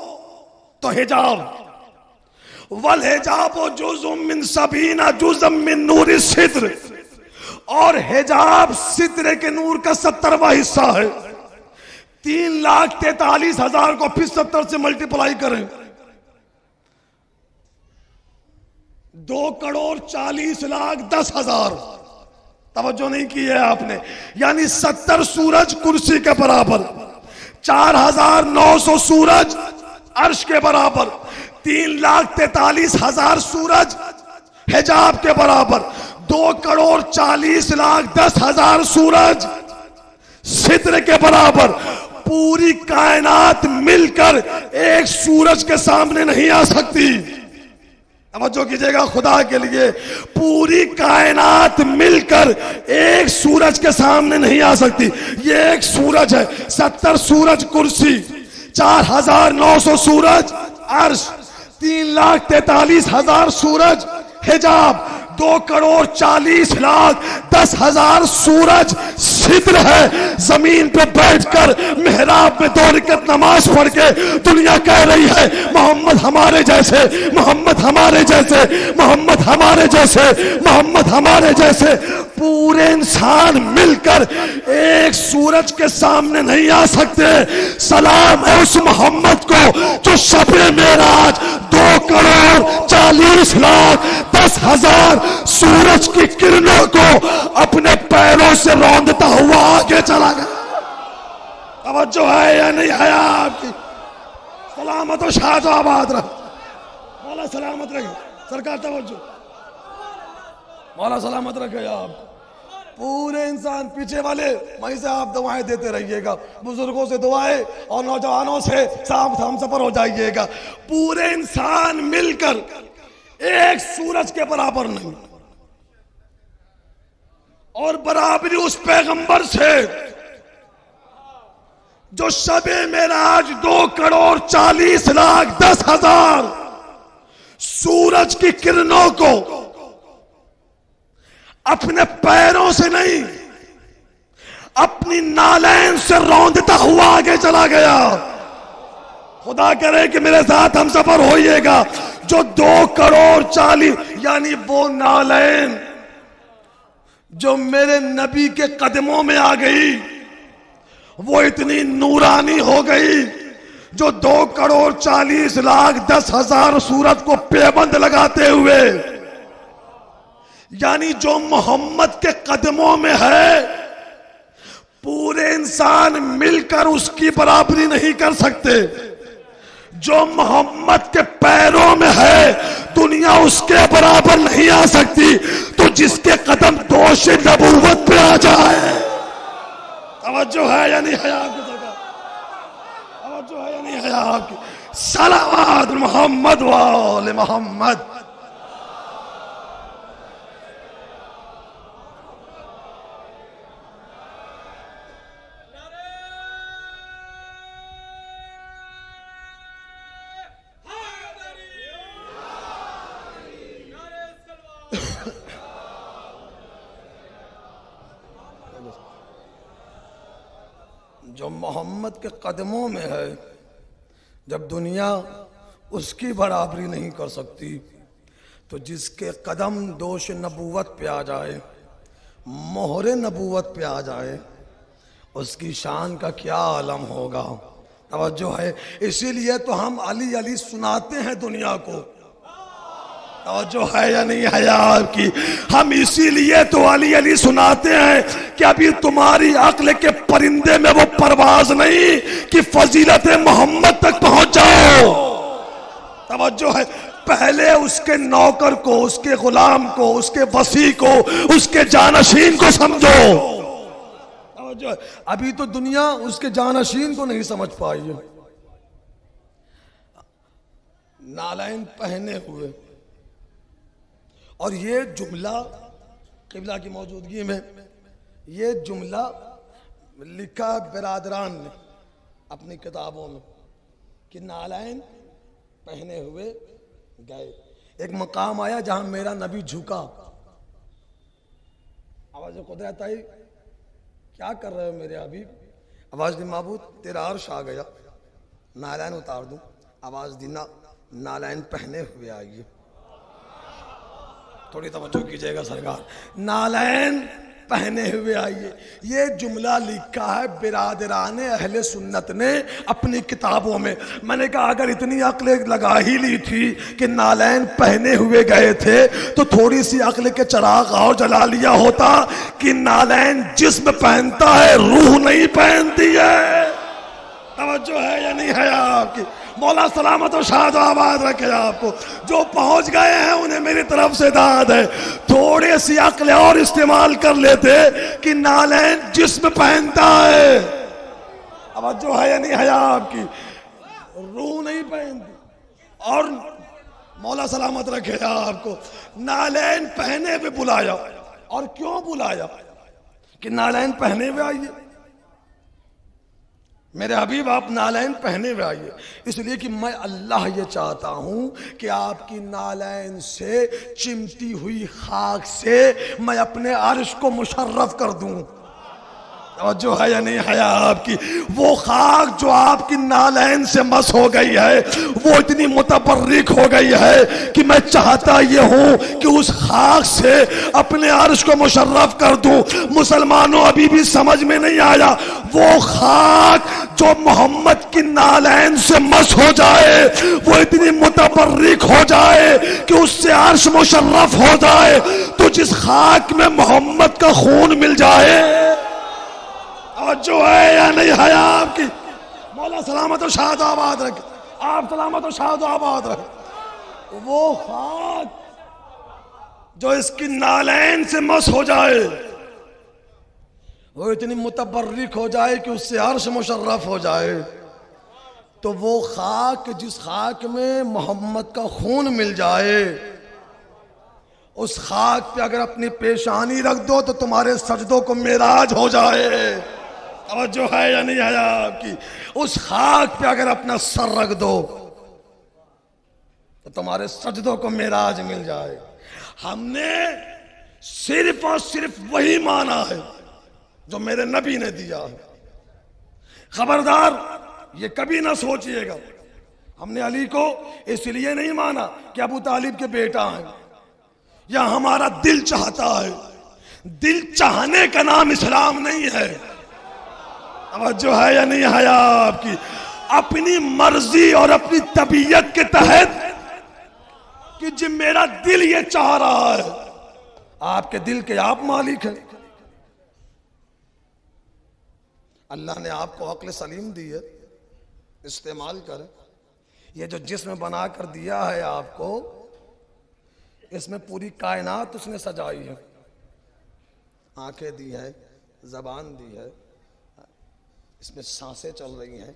تو حجاب، والحجاب جزء من 70 جزء من نور الستر، اور حجاب سترے کے نور کا 70واں حصہ ہے۔ 3,43,000 کو پھر 70 سے ملٹیپلائی کریں، 2,40,10,000۔ توجہ نہیں کی ہے آپ نے، یعنی 70 سورج کرسی کے برابر، 4,900 سورج عرش کے برابر، 3,43,000 سورج حجاب کے برابر، 2,40,10,000 سورج ستر کے برابر۔ پوری کائنات مل کر ایک سورج کے سامنے نہیں آ سکتی۔ توجہ کیجئے گا خدا کے لیے، پوری کائنات مل کر ایک سورج کے سامنے نہیں آ سکتی۔ یہ ایک سورج ہے، 70 سورج کرسی، 4,900 سورج عرش، 3,43,000 سورج حجاب، 2,40,10,000 سورج ستر ہے۔ زمین پہ بیٹھ کر محراب میں 2 رکعت نماز پڑھ کے دنیا کہہ رہی ہے محمد ہمارے جیسے، محمد ہمارے جیسے، محمد ہمارے جیسے، محمد ہمارے جیسے۔ پورے انسان مل کر ایک سورج کے سامنے نہیں آ سکتے۔ سلام ہے اس محمد کو جو شب معراج 2,40,10,000 سورج کی کرنوں کو اپنے پیروں سے روندتا ہوا آگے چلا گیا۔ توجہ ہے یا نہیں ہے آپ کی؟ سلامت و شاد و آباد رہے، مولا سلامت رکھے سرکار، توجہ، مولا سلامت رکھے آپ کو۔ پورے انسان پیچھے والے وہیں سے آپ دعائیں دیتے رہیے گا، بزرگوں سے دعائیں اور نوجوانوں سے ہم سفر ہو جائیے گا۔ پورے انسان مل کر ایک سورج کے برابر نہیں، اور برابری اس پیغمبر سے جو شب معراج 2,40,10,000 سورج کی کرنوں کو اپنے پیروں سے نہیں اپنی نالین سے روندتا ہوا آگے چلا گیا۔ خدا کرے کہ میرے ساتھ ہم سفر ہوئیے گا، جو 2,40,000 یعنی وہ نالین جو میرے نبی کے قدموں میں آ گئی، وہ اتنی نورانی ہو گئی جو 2,40,10,000 سورج کو پیبند لگاتے ہوئے، یعنی جو محمد کے قدموں میں ہے پورے انسان مل کر اس کی برابری نہیں کر سکتے۔ جو محمد کے پیروں میں ہے دنیا اس کے برابر نہیں آ سکتی۔ تو جس کے قدم دوش نبوت پہ آ جائے، توجہ ہے یا نہیں ہے آپ کی سرکار؟ توجہ ہے یا نہیں ہے آپ کی؟ صلوات محمد وآل محمد۔ جو محمد کے قدموں میں ہے، جب دنیا اس کی برابری نہیں کر سکتی، تو جس کے قدم دوش نبوت پہ آ جائے، مہر نبوت پہ آ جائے، اس کی شان کا کیا عالم ہوگا۔ توجہ ہے، اسی لیے تو ہم علی علی سناتے ہیں دنیا کو۔ توجہ ہے یا نہیں ہے آپ کی؟ ہم اسی لیے تو علی علی سناتے ہیں کہ ابھی تمہاری عقل کے پرندے میں وہ پرواز نہیں کہ فضیلت محمد تک پہنچ جاؤ۔ توجہ ہے، پہلے اس کے نوکر کو، اس کے غلام کو، اس کے وصی کو، اس کے جانشین کو سمجھو۔ توجہ ہے، ابھی تو دنیا اس کے جانشین کو نہیں سمجھ پائی ہے۔ نالین پہنے ہوئے. اور یہ جملہ قبلہ کی موجودگی میں یہ جملہ لکھا برادران نے اپنی کتابوں میں کہ نالین پہنے ہوئے گئے. ایک مقام آیا جہاں میرا نبی جھکا. آواز قدرت آئی, کیا کر رہے ہو میرے حبیب؟ آواز دی معبود تیرا عرش آ گیا, نالین اتار دوں. آواز دی نالین پہنے ہوئے آئیے. تھوڑی توجہ کیجئے گا سرکار, نالین پہنے ہوئے آئیے. یہ جملہ لکھا ہے برادران اہل سنت نے اپنی کتابوں میں. میں نے کہا اگر اتنی عقل لگا ہی لی تھی کہ نالین پہنے ہوئے گئے تھے تو تھوڑی سی عقل کے چراغ اور جلا لیا ہوتا کہ نالین جسم پہنتا ہے, روح نہیں پہنتی ہے. توجہ ہے یا نہیں ہے آپ کی؟ مولا سلامت و شاد و آباد رکھے آپ کو. جو پہنچ گئے ہیں انہیں میری طرف سے داد ہے, تھوڑے سی عقل اور استعمال کر لیتے کہ نالین جسم پہنتا ہے. اب جو ہے یا نہیں ہے آپ کی, روح نہیں پہنتی. اور مولا سلامت رکھے آپ کو نالین پہنے ہوئے بلایا. اور کیوں بلایا کہ نالین پہنے ہوئے آئیے میرے حبیب, آپ نالین پہنے ہوئے آئیے. اس لیے کہ میں اللہ یہ چاہتا ہوں کہ آپ کی نالین سے چمٹی ہوئی خاک سے میں اپنے عرش کو مشرف کر دوں. اور جو ہے یا نہیں ہے آپ کی, وہ خاک جو آپ کی نالین سے مس ہو گئی ہے وہ اتنی متبرک ہو گئی ہے کہ میں چاہتا یہ ہوں کہ اس خاک سے اپنے عرش کو مشرف کر دوں. مسلمانوں ابھی بھی سمجھ میں نہیں آیا, وہ خاک جو محمد کی نالین سے مس ہو جائے وہ اتنی متبرک ہو جائے کہ اس سے عرش مشرف ہو جائے, تو جس خاک میں محمد کا خون مل جائے. اور جو ہے یا نہیں ہے آپ کی, مولا سلامت و شاد و آباد رکھے, آپ سلامت و شاد و آباد رکھے. وہ خاک جو اس کی نالین سے مس ہو جائے وہ اتنی متبرک ہو جائے کہ اس سے عرش مشرف ہو جائے, تو وہ خاک جس خاک میں محمد کا خون مل جائے اس خاک پہ اگر اپنی پیشانی رکھ دو تو تمہارے سجدوں کو معراج ہو جائے. اور جو ہے یا نہیں ہے آپ کی, اس خاک پہ اگر اپنا سر رکھ دو تو تمہارے سجدوں کو معراج مل جائے. ہم نے صرف اور صرف وہی مانا ہے جو میرے نبی نے دیا ہے. خبردار یہ کبھی نہ سوچئے گا ہم نے علی کو اس لیے نہیں مانا کہ ابو طالب کے بیٹا ہیں یا ہمارا دل چاہتا ہے. دل چاہنے کا نام اسلام نہیں ہے. جو ہے یا نہیں ہے آپ کی, اپنی مرضی اور اپنی طبیعت کے تحت کہ جب میرا دل یہ چاہ رہا ہے, آپ کے دل کے آپ مالک ہیں. اللہ نے آپ کو عقل سلیم دی ہے, استعمال کریں. یہ جو جسم بنا کر دیا ہے آپ کو, اس میں پوری کائنات اس نے سجائی ہے. آنکھیں دی ہے, زبان دی ہے, اس میں سانسیں چل رہی ہیں.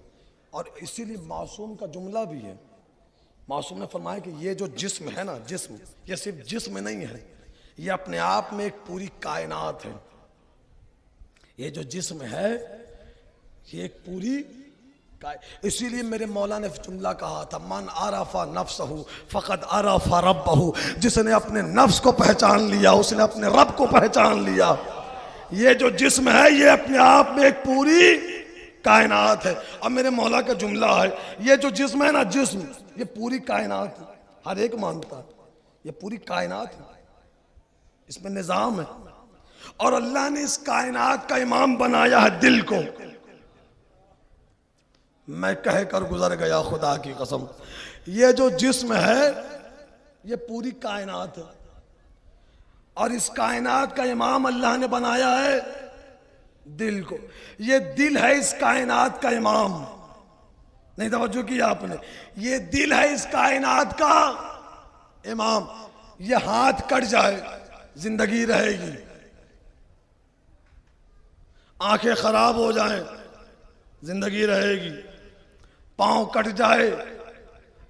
اور اسی لیے معصوم کا جملہ بھی ہے. معصوم نے فرمایا کہ یہ جو جسم ہے نا, جسم یہ صرف جسم نہیں ہے, یہ اپنے آپ میں ایک پوری کائنات ہے. یہ جو جسم ہے یہ ایک پوری اسی لیے میرے مولا نے جملہ کہا تھا, من عرف نفسہ فقد عرف ربہ. جس نے اپنے نفس کو پہچان لیا اس نے اپنے رب کو پہچان لیا. یہ جو جسم ہے یہ اپنے آپ میں ایک پوری کائنات ہے. اب میرے مولا کا جملہ ہے, یہ جو جسم ہے نا, جسم یہ پوری کائنات ہے. ہر ایک مانتا ہے یہ پوری کائنات ہے, اس میں نظام ہے. اور اللہ نے اس کائنات کا امام بنایا ہے دل کو. میں کہہ کر گزر گیا خدا کی قسم, یہ جو جسم ہے یہ پوری کائنات ہے, اور اس کائنات کا امام اللہ نے بنایا ہے دل کو. یہ دل ہے اس کائنات کا امام. نہیں توجہ کی آپ نے, یہ دل ہے اس کائنات کا امام. یہ ہاتھ کٹ جائے زندگی رہے گی, آنکھیں خراب ہو جائیں زندگی رہے گی, پاؤں کٹ جائے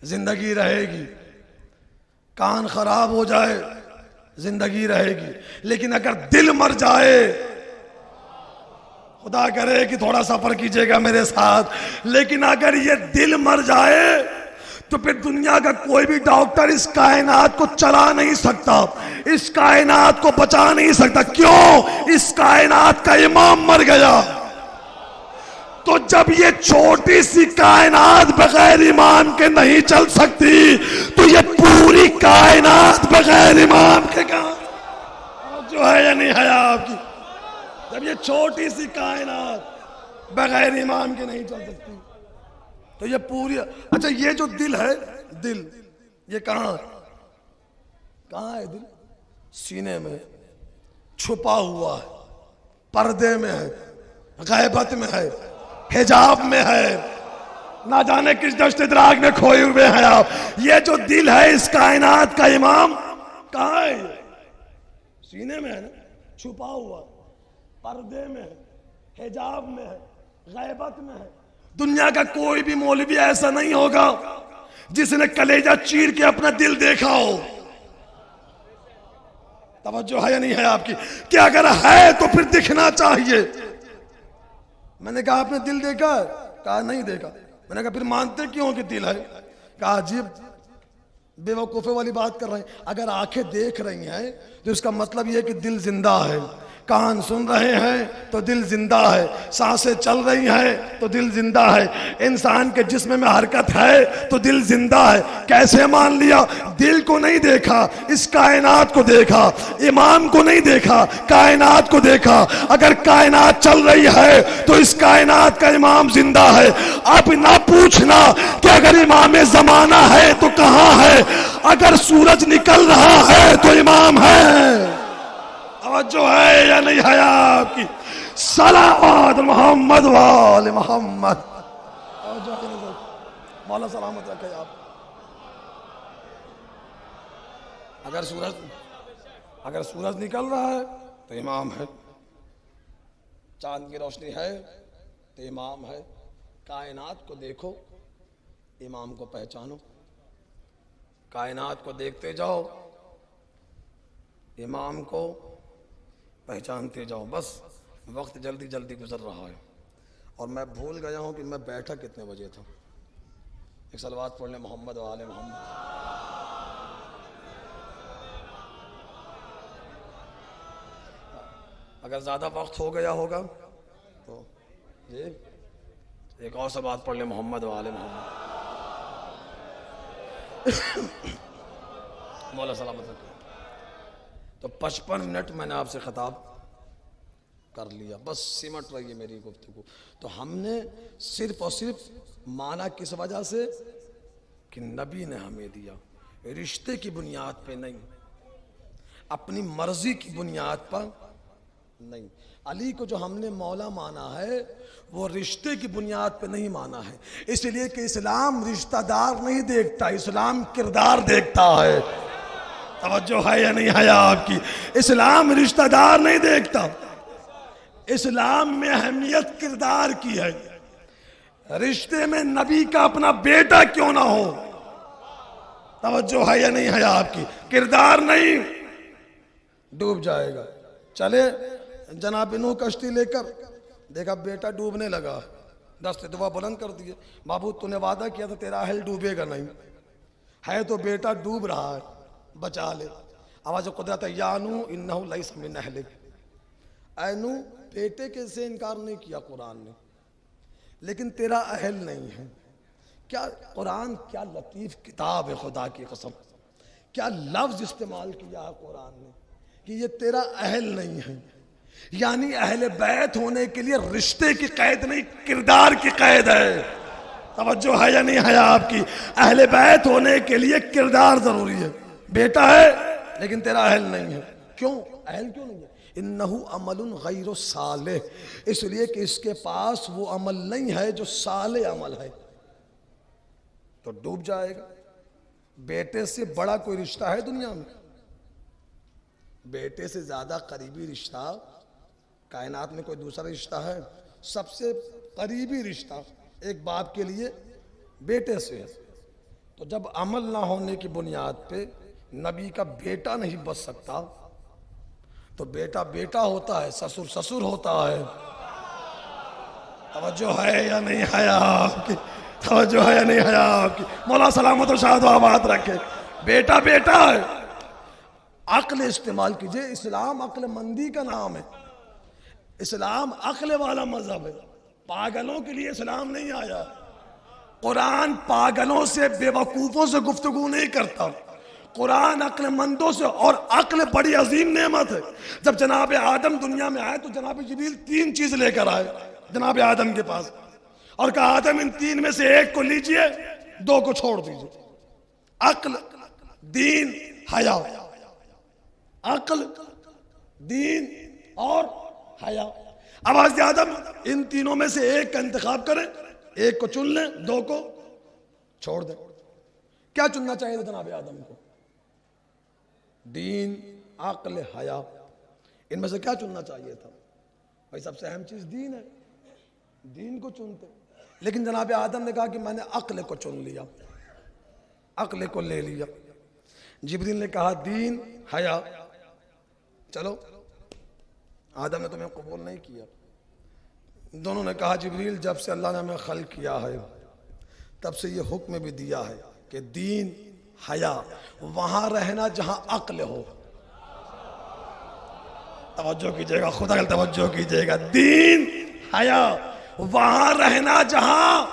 زندگی رہے گی. کان خراب ہو جائے زندگی رہے گی. لیکن اگر دل مر جائے، خدا کرے کہ تھوڑا سفر کیجئے گا میرے ساتھ، لیکن اگر یہ دل مر جائے تو پھر دنیا کا کوئی بھی ڈاکٹر اس کائنات کو چلا نہیں سکتا، اس کائنات کو بچا نہیں سکتا. کیوں؟ اس کائنات کا امام مر گیا. تو جب یہ چھوٹی سی کائنات بغیر امام کے نہیں چل سکتی، تو یہ پوری کائنات بغیر امام کے کہاں جو ہے یا نہیں ہے آپ کی؟ جب یہ چھوٹی سی کائنات بغیر امام کے نہیں چل سکتی تو یہ پوری. اچھا یہ جو دل ہے، دل یہ کہاں ہے؟ دل سینے میں چھپا ہوا ہے، پردے میں ہے، غیبت میں ہے، حجاب میں ہے، نہ جانے کس دشت دراگ میں کھوئے ہوئے ہیں آپ. یہ جو دل ہے اس کائنات کا امام کہاں ہے؟ سینے میں ہے نا، چھپا ہوا، پردے میں ہے، حجاب میں ہے، غیبت میں ہے. دنیا کا کوئی بھی مولوی ایسا نہیں ہوگا جس نے کلیجہ چیر کے اپنا دل دیکھا ہو. توجہ ہے یا نہیں ہے آپ کی؟ کہ اگر ہے تو پھر دکھنا چاہیے. میں نے کہا آپ نے دل دیکھا ہے؟ کہا نہیں دیکھا. میں نے کہا پھر مانتے کیوں کہ دل ہے؟ کہا عجیب بے وقوفے والی بات کر رہے ہیں. اگر آنکھیں دیکھ رہی ہیں تو اس کا مطلب یہ کہ دل زندہ ہے. کان سن رہے ہیں تو دل زندہ ہے. سانسیں چل رہی ہیں تو دل زندہ ہے. انسان کے جسم میں حرکت ہے تو دل زندہ ہے. کیسے مان لیا؟ دل کو نہیں دیکھا، اس کائنات کو دیکھا. امام کو نہیں دیکھا، کائنات کو دیکھا. اگر کائنات چل رہی ہے تو اس کائنات کا امام زندہ ہے. اب نہ پوچھنا کہ اگر امام زمانہ ہے تو کہاں ہے. اگر سورج نکل رہا ہے تو امام ہے. توجہ ہے یا نہیں ہے آپ کی؟ صلوات محمد وآل محمد. مولا سلامت رکھے آپ. اگر سورج نکل رہا ہے تو امام ہے. چاند کی روشنی ہے تو امام ہے. کائنات کو دیکھو، امام کو پہچانو. کائنات کو دیکھتے جاؤ، امام کو پہچانتے جاؤ. بس وقت جلدی جلدی گزر رہا ہے اور میں بھول گیا ہوں کہ میں بیٹھا کتنے بجے تھا. ایک صلوات پڑھ لیں محمد و آل محمد. اگر زیادہ وقت ہو گیا ہوگا تو جی ایک اور صلوات پڑھ لیں محمد و آل محمد. مولا سلامت رکھے. تو 55 منٹ میں نے آپ سے خطاب کر لیا. بس سمٹ رہی ہے میری گفتگو. تو ہم نے صرف اور صرف مانا کس وجہ سے کہ نبی نے ہمیں دیا، رشتے کی بنیاد پہ نہیں، اپنی مرضی کی بنیاد پر نہیں. علی کو جو ہم نے مولا مانا ہے وہ رشتے کی بنیاد پہ نہیں مانا ہے. اس لیے کہ اسلام رشتہ دار نہیں دیکھتا، اسلام کردار دیکھتا ہے. توجہ ہے یا نہیں ہے آپ کی؟ اسلام رشتہ دار نہیں دیکھتا، اسلام میں اہمیت کردار کی ہے. رشتے میں نبی کا اپنا بیٹا کیوں نہ ہو. توجہ ہے یا نہیں ہے آپ کی؟ کردار نہیں، ڈوب جائے گا. چلے جناب نوح کشتی لے کر، دیکھا بیٹا ڈوبنے لگا، دست دعا بلند کر دیے. معبود تو نے وعدہ کیا تھا تیرا اہل ڈوبے گا نہیں، ہے تو بیٹا ڈوب رہا ہے، بچا لے. آواز قدرت ہے یا نوح انہو لیس من اہلک. اے نوح بیٹے کے سے انکار نہیں کیا قرآن نے، لیکن تیرا اہل نہیں ہے. کیا قرآن کیا لطیف کتاب ہے، خدا کی قسم. کیا لفظ استعمال کیا ہے قرآن نے کہ یہ تیرا اہل نہیں ہے. یعنی اہل بیت ہونے کے لیے رشتے کی قید نہیں، کردار کی قید ہے. توجہ ہے یا نہیں ہے آپ کی؟ اہل بیت ہونے کے لیے کردار ضروری ہے. بیٹا ہے لیکن تیرا اہل نہیں ہے. کیوں اہل کیوں نہیں ہے؟ انہو عمل غیر صالح، اس لیے کہ اس کے پاس وہ عمل نہیں ہے جو صالح عمل ہے. تو ڈوب جائے گا. بیٹے سے بڑا کوئی رشتہ ہے دنیا میں؟ بیٹے سے زیادہ قریبی رشتہ کائنات میں کوئی دوسرا رشتہ ہے؟ سب سے قریبی رشتہ ایک باپ کے لیے بیٹے سے ہے. تو جب عمل نہ ہونے کی بنیاد پہ نبی کا بیٹا نہیں بچ سکتا تو بیٹا بیٹا ہوتا ہے، سسر سسر ہوتا ہے۔ توجہ ہے یا نہیں ہے آپ کی؟ توجہ ہے یا نہیں ہے آپ کی؟ مولا سلامت و شاد و آباد رکھے۔ بیٹا بیٹا ہے۔ عقل استعمال کیجئے، اسلام عقل مندی کا نام ہے، اسلام عقل والا مذہب ہے، پاگلوں کے لیے اسلام نہیں آیا۔ قرآن پاگلوں سے، بے وقوفوں سے گفتگو نہیں کرتا، قرآن عقل مندوں سے، اور عقل بڑی عظیم نعمت ہے۔ جب جناب آدم دنیا میں آئے تو جناب جبریل 3 چیز لے کر آئے جناب آدم کے پاس، اور کہا آدم ان 3 میں سے 1 کو لیجئے، 2 کو چھوڑ دیجئے۔ عقل، دین، حیا۔ عقل، دین اور حیا۔ اب حضرت آدم ان تینوں میں سے 1 کا انتخاب کریں، 1 کو چن لیں، 2 کو چھوڑ دیں۔ کیا چننا چاہیے تھا جناب آدم کو؟ دین، عقل، حیا۔ ان میں سے کیا چننا چاہیے تھا؟ بھائی سب سے اہم چیز دین ہے، دین کو چنتے، لیکن جناب آدم نے کہا کہ میں نے عقل کو چن لیا، عقل کو لے لیا۔ جبریل نے کہا دین، حیا، چلو۔ آدم نے تمہیں قبول نہیں کیا۔ دونوں نے کہا جبریل جب سے اللہ نے ہمیں خلق کیا ہے تب سے یہ حکم بھی دیا ہے کہ دین، حیا وہاں رہنا جہاں عقل ہو۔ توجہ کیجئے گا، خدا کا توجہ کیجئے گا، دین، حیا وہاں رہنا جہاں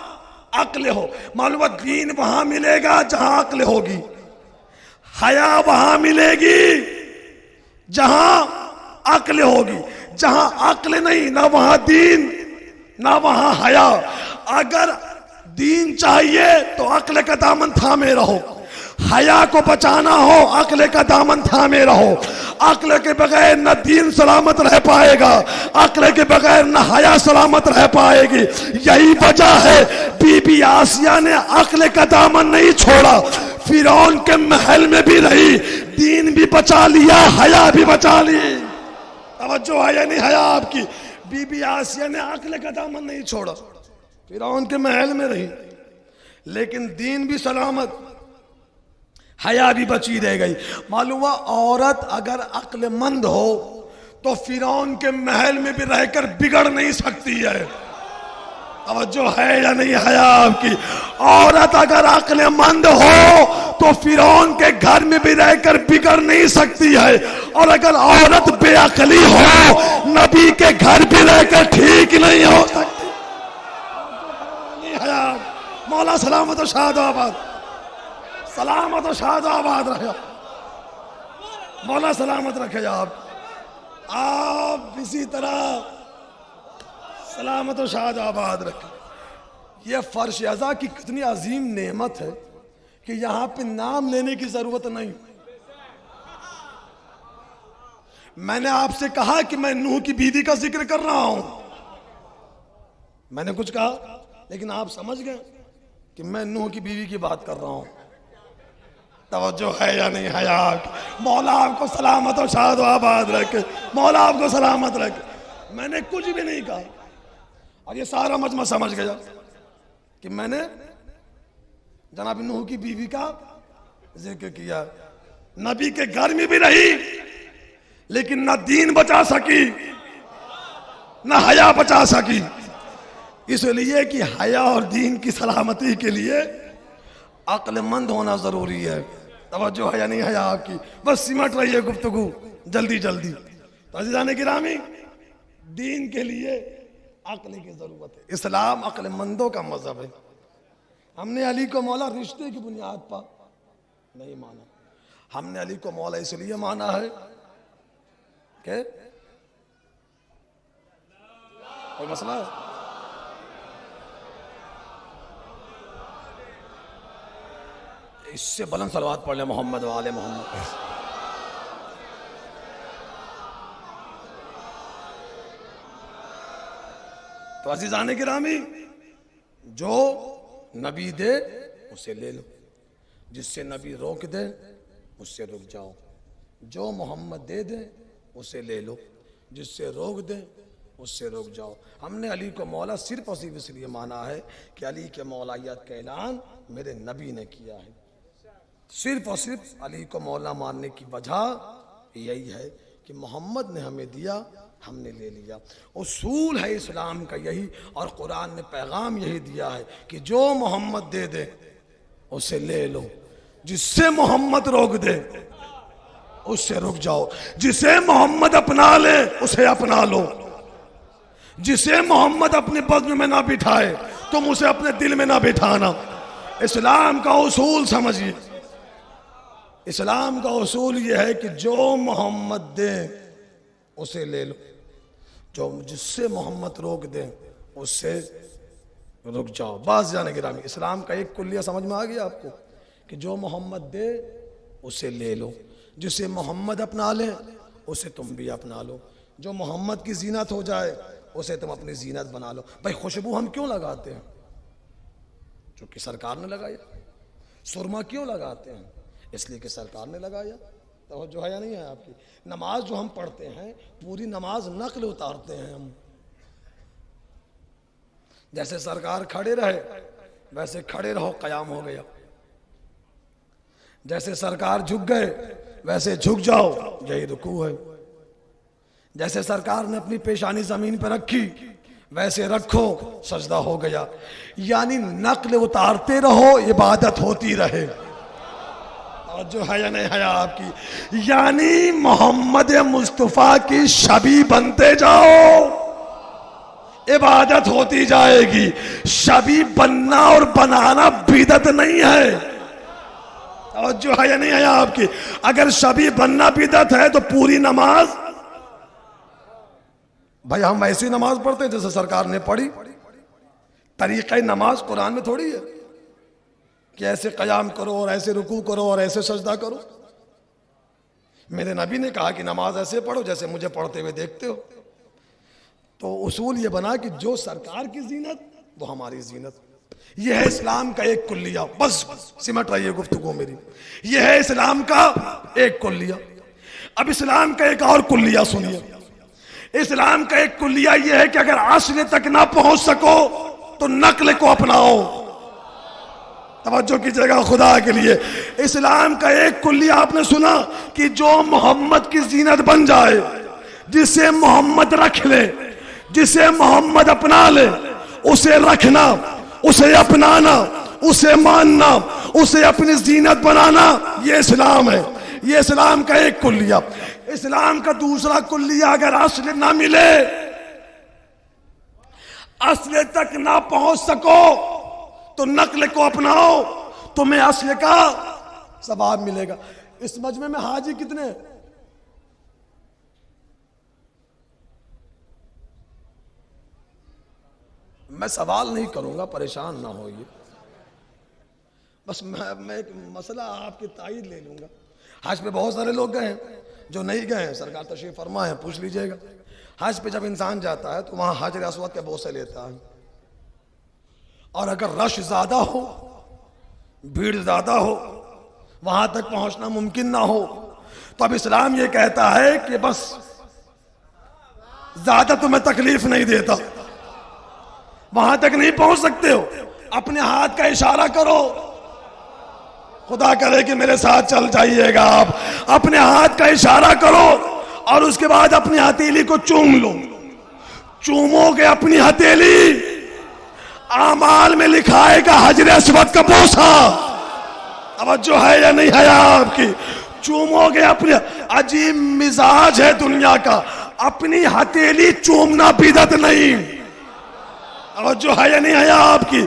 عقل ہو۔ معلوم ہے دین وہاں ملے گا جہاں عقل ہوگی، حیا وہاں ملے گی جہاں عقل ہوگی۔ جہاں عقل نہیں، نہ وہاں دین نہ وہاں حیا۔ اگر دین چاہیے تو عقل کا دامن تھامے رہو، حیا کو بچانا ہو عقل کا دامن تھامے رہو۔ عقل کے بغیر نہ دین سلامت رہ پائے گا، عقل کے بغیر نہ حیا سلامت رہ پائے گی۔ یہی وجہ ہے بی بی آسیہ نے عقل کا دامن نہیں چھوڑا، فرعون کے محل میں بھی رہی، دین بھی بچا لیا، حیا بھی بچا لی۔ توجہ ہے یا نہیں ہے آپ کی؟ بی بی آسیہ نے عقل کا دامن نہیں چھوڑا، فرعون کے محل میں رہی، لیکن دین بھی سلامت، حیا بھی بچی رہ گئی۔ معلوم ہوا عورت اگر عقل مند ہو تو فرعون کے محل میں بھی رہ کر بگڑ نہیں سکتی ہے۔ توجہ ہے یا نہیں ہے آپ کی؟ عورت اگر عقل مند ہو تو فرعون کے گھر میں بھی رہ کر بگڑ نہیں سکتی ہے، اور اگر عورت بے عقلی ہو نبی کے گھر بھی رہ کر ٹھیک نہیں ہو سکتی۔ مولا سلامت و شاد و آباد، سلامت و شاد و آباد رہے، مولا سلامت رکھے آپ اسی طرح سلامت و شاد و آباد رکھے۔ یہ فرش ازا کی کتنی عظیم نعمت ہے کہ یہاں پہ نام لینے کی ضرورت نہیں۔ میں نے آپ سے کہا کہ میں نوح کی بیوی کا ذکر کر رہا ہوں، میں نے کچھ کہا لیکن آپ سمجھ گئے کہ میں نوح کی بیوی کی بات کر رہا ہوں۔ توجہ ہے یا نہیں ہے آپ کی؟ مولا آپ کو سلامت و شاد و آباد رکھے، مولا آپ کو سلامت رکھے۔ میں نے کچھ بھی نہیں کہا، اور یہ سارا مجمع سمجھ گیا کہ میں نے جناب نوح کی بیوی کا ذکر کیا۔ نبی کے گھر میں بھی رہی لیکن نہ دین بچا سکی نہ حیا بچا سکی، اس لیے کہ حیا اور دین کی سلامتی کے لیے عقل مند ہونا ضروری ہے۔ توجہ ہے یا نہیں ہے آپ کی؟ بس سمٹ رہی ہے گفتگو جلدی جلدی۔ تو عزیزان گرامی، دین کے لیے عقل کی ضرورت ہے۔ اسلام عقل مندوں کا مذہب ہے۔ ہم نے علی کو مولا رشتے کی بنیاد پر نہیں مانا، ہم نے علی کو مولا اس لیے مانا ہے کہ کوئی مسئلہ ہے؟ اس سے بلند صلوات پڑھ لیں محمد و آل محمد۔ تو عزیزان گرامی، جو نبی دے اسے لے لو، جس سے نبی روک دے اس سے رک جاؤ، جو محمد دے دے اسے لے لو، جس سے روک دے اس سے رک جاؤ۔ ہم نے علی کو مولا صرف اور صرف اس لیے مانا ہے کہ علی کے مولائیت کا اعلان میرے نبی نے کیا ہے۔ صرف اور صرف علی کو مولا ماننے کی وجہ یہی ہے کہ محمد نے ہمیں دیا، ہم نے لے لیا۔ اصول ہے اسلام کا یہی، اور قرآن نے پیغام یہی دیا ہے کہ جو محمد دے دے اسے لے لو، جس سے محمد روک دے اس سے رک جاؤ، جسے محمد اپنا لے اسے اپنا لو، جسے محمد اپنے بزم میں نہ بٹھائے تم اسے اپنے دل میں نہ بٹھانا۔ اسلام کا اصول سمجھیے، اسلام کا اصول یہ ہے کہ جو محمد دے اسے لے لو، جس سے محمد روک دے اس سے رک جاؤ۔ باز جانے گرامی، اسلام کا ایک کلیہ سمجھ میں آ گیا آپ کو کہ جو محمد دے اسے لے لو، جسے محمد اپنا لے اسے تم بھی اپنا لو، جو محمد کی زینت ہو جائے اسے تم اپنی زینت بنا لو۔ بھائی خوشبو ہم کیوں لگاتے ہیں؟ چونکہ سرکار نے لگایا۔ سرما کیوں لگاتے ہیں؟ اس لیے کہ سرکار نے لگایا۔ توجہ ہے یا نہیں ہے آپ کی؟ نماز جو ہم پڑھتے ہیں پوری نماز نقل اتارتے ہیں ہم، جیسے سرکار کھڑے رہے ویسے کھڑے رہو، قیام ہو گیا۔ جیسے سرکار جھک گئے ویسے جھک جاؤ، یہی رکوع ہے۔ جیسے سرکار نے اپنی پیشانی زمین پہ رکھی ویسے رکھو، سجدہ ہو گیا۔ یعنی نقل اتارتے رہو، عبادت ہوتی رہے۔ جو ہے یا نہیں ہے آپ کی؟ یعنی محمد مصطفیٰ کی شبیہ بنتے جاؤ، عبادت ہوتی جائے گی۔ شبیہ بننا اور بنانا بدعت نہیں ہے۔ اور جو ہے یا نہیں ہے آپ کی؟ اگر شبیہ بننا بدعت ہے تو پوری نماز، بھائی ہم ایسی نماز پڑھتے ہیں جیسے سرکار نے پڑھی۔ طریقہ نماز قرآن میں تھوڑی ہے کہ ایسے قیام کرو اور ایسے رکوع کرو اور ایسے سجدہ کرو۔ میرے نبی نے کہا کہ نماز ایسے پڑھو جیسے مجھے پڑھتے ہوئے دیکھتے ہو۔ تو اصول یہ بنا کہ جو سرکار کی زینت وہ ہماری زینت۔ یہ ہے اسلام کا ایک کلیہ۔ بس سمٹ رہی ہے گفتگو میری، یہ ہے اسلام کا ایک کلیہ۔ اب اسلام کا ایک اور کلیہ سنیے۔ اسلام کا ایک کلیہ یہ ہے کہ اگر اصل تک نہ پہنچ سکو تو نقل کو اپناؤ۔ توجہ کیجئے گا خدا کے لیے۔ اسلام کا ایک کلیہ آپ نے سنا کہ جو محمد کی زینت بن جائے، جسے محمد رکھ لے، جسے محمد اپنا لے، اسے رکھنا، اسے اپنانا، اسے ماننا، اسے اپنی زینت بنانا، یہ اسلام ہے۔ یہ اسلام کا ایک کلیہ۔ اسلام کا دوسرا کلیہ، اگر اصل نہ ملے، اصل تک نہ پہنچ سکو تو نقل کو اپناؤ، تمہیں اصل کا ثواب ملے گا۔ اس مجمع میں حاجی کتنے ہیں؟ میں سوال نہیں کروں گا، پریشان نہ ہوئیے، بس میں ایک مسئلہ آپ کی تائید لے لوں گا۔ حج پہ بہت سارے لوگ گئے ہیں، جو نہیں گئے ہیں سرکار تشریف فرما ہے، پوچھ لیجئے گا۔ حج پہ جب انسان جاتا ہے تو وہاں حجر اسود کے بوسے لیتا ہے، اور اگر رش زیادہ ہو، بھیڑ زیادہ ہو، وہاں تک پہنچنا ممکن نہ ہو، تو اب اسلام یہ کہتا ہے کہ بس زیادہ تمہیں تکلیف نہیں دیتا، وہاں تک نہیں پہنچ سکتے ہو، اپنے ہاتھ کا اشارہ کرو، خدا کرے کہ میرے ساتھ چل جائیے گا آپ، اپنے ہاتھ کا اشارہ کرو اور اس کے بعد اپنی ہتھیلی کو چوم لو۔ چومو گے اپنی ہتھیلی، اعمال میں لکھائے گا حجر اسود کا بوسہ۔ توجہ ہے یا نہیں ہے آپ کی؟ چومو گے اپنی، عجیب مزاج ہے دنیا کا، اپنی ہتھیلی چومنا بدعت نہیں۔ توجہ ہے یا نہیں ہے آپ کی؟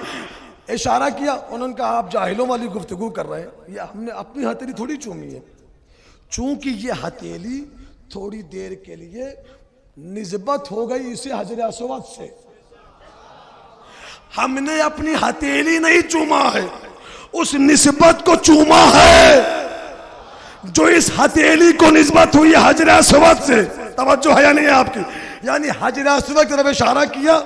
اشارہ کیا، انہوں نے کہا آپ جاہلوں والی گفتگو کر رہے ہیں، یہ ہم نے اپنی ہتھیلی تھوڑی چومی ہے، چونکہ یہ ہتھیلی تھوڑی دیر کے لیے نسبت ہو گئی اسے حجر اسود سے، ہم نے اپنی ہتھیلی نہیں چوما ہے، اس نسبت کو چوما ہے جو اس ہتھیلی کو نسبت ہوئی حجر اسود سے۔ توجہ ہے یا نہیں آپ کی؟ یعنی حجر اسود کی طرف اشارہ کیا،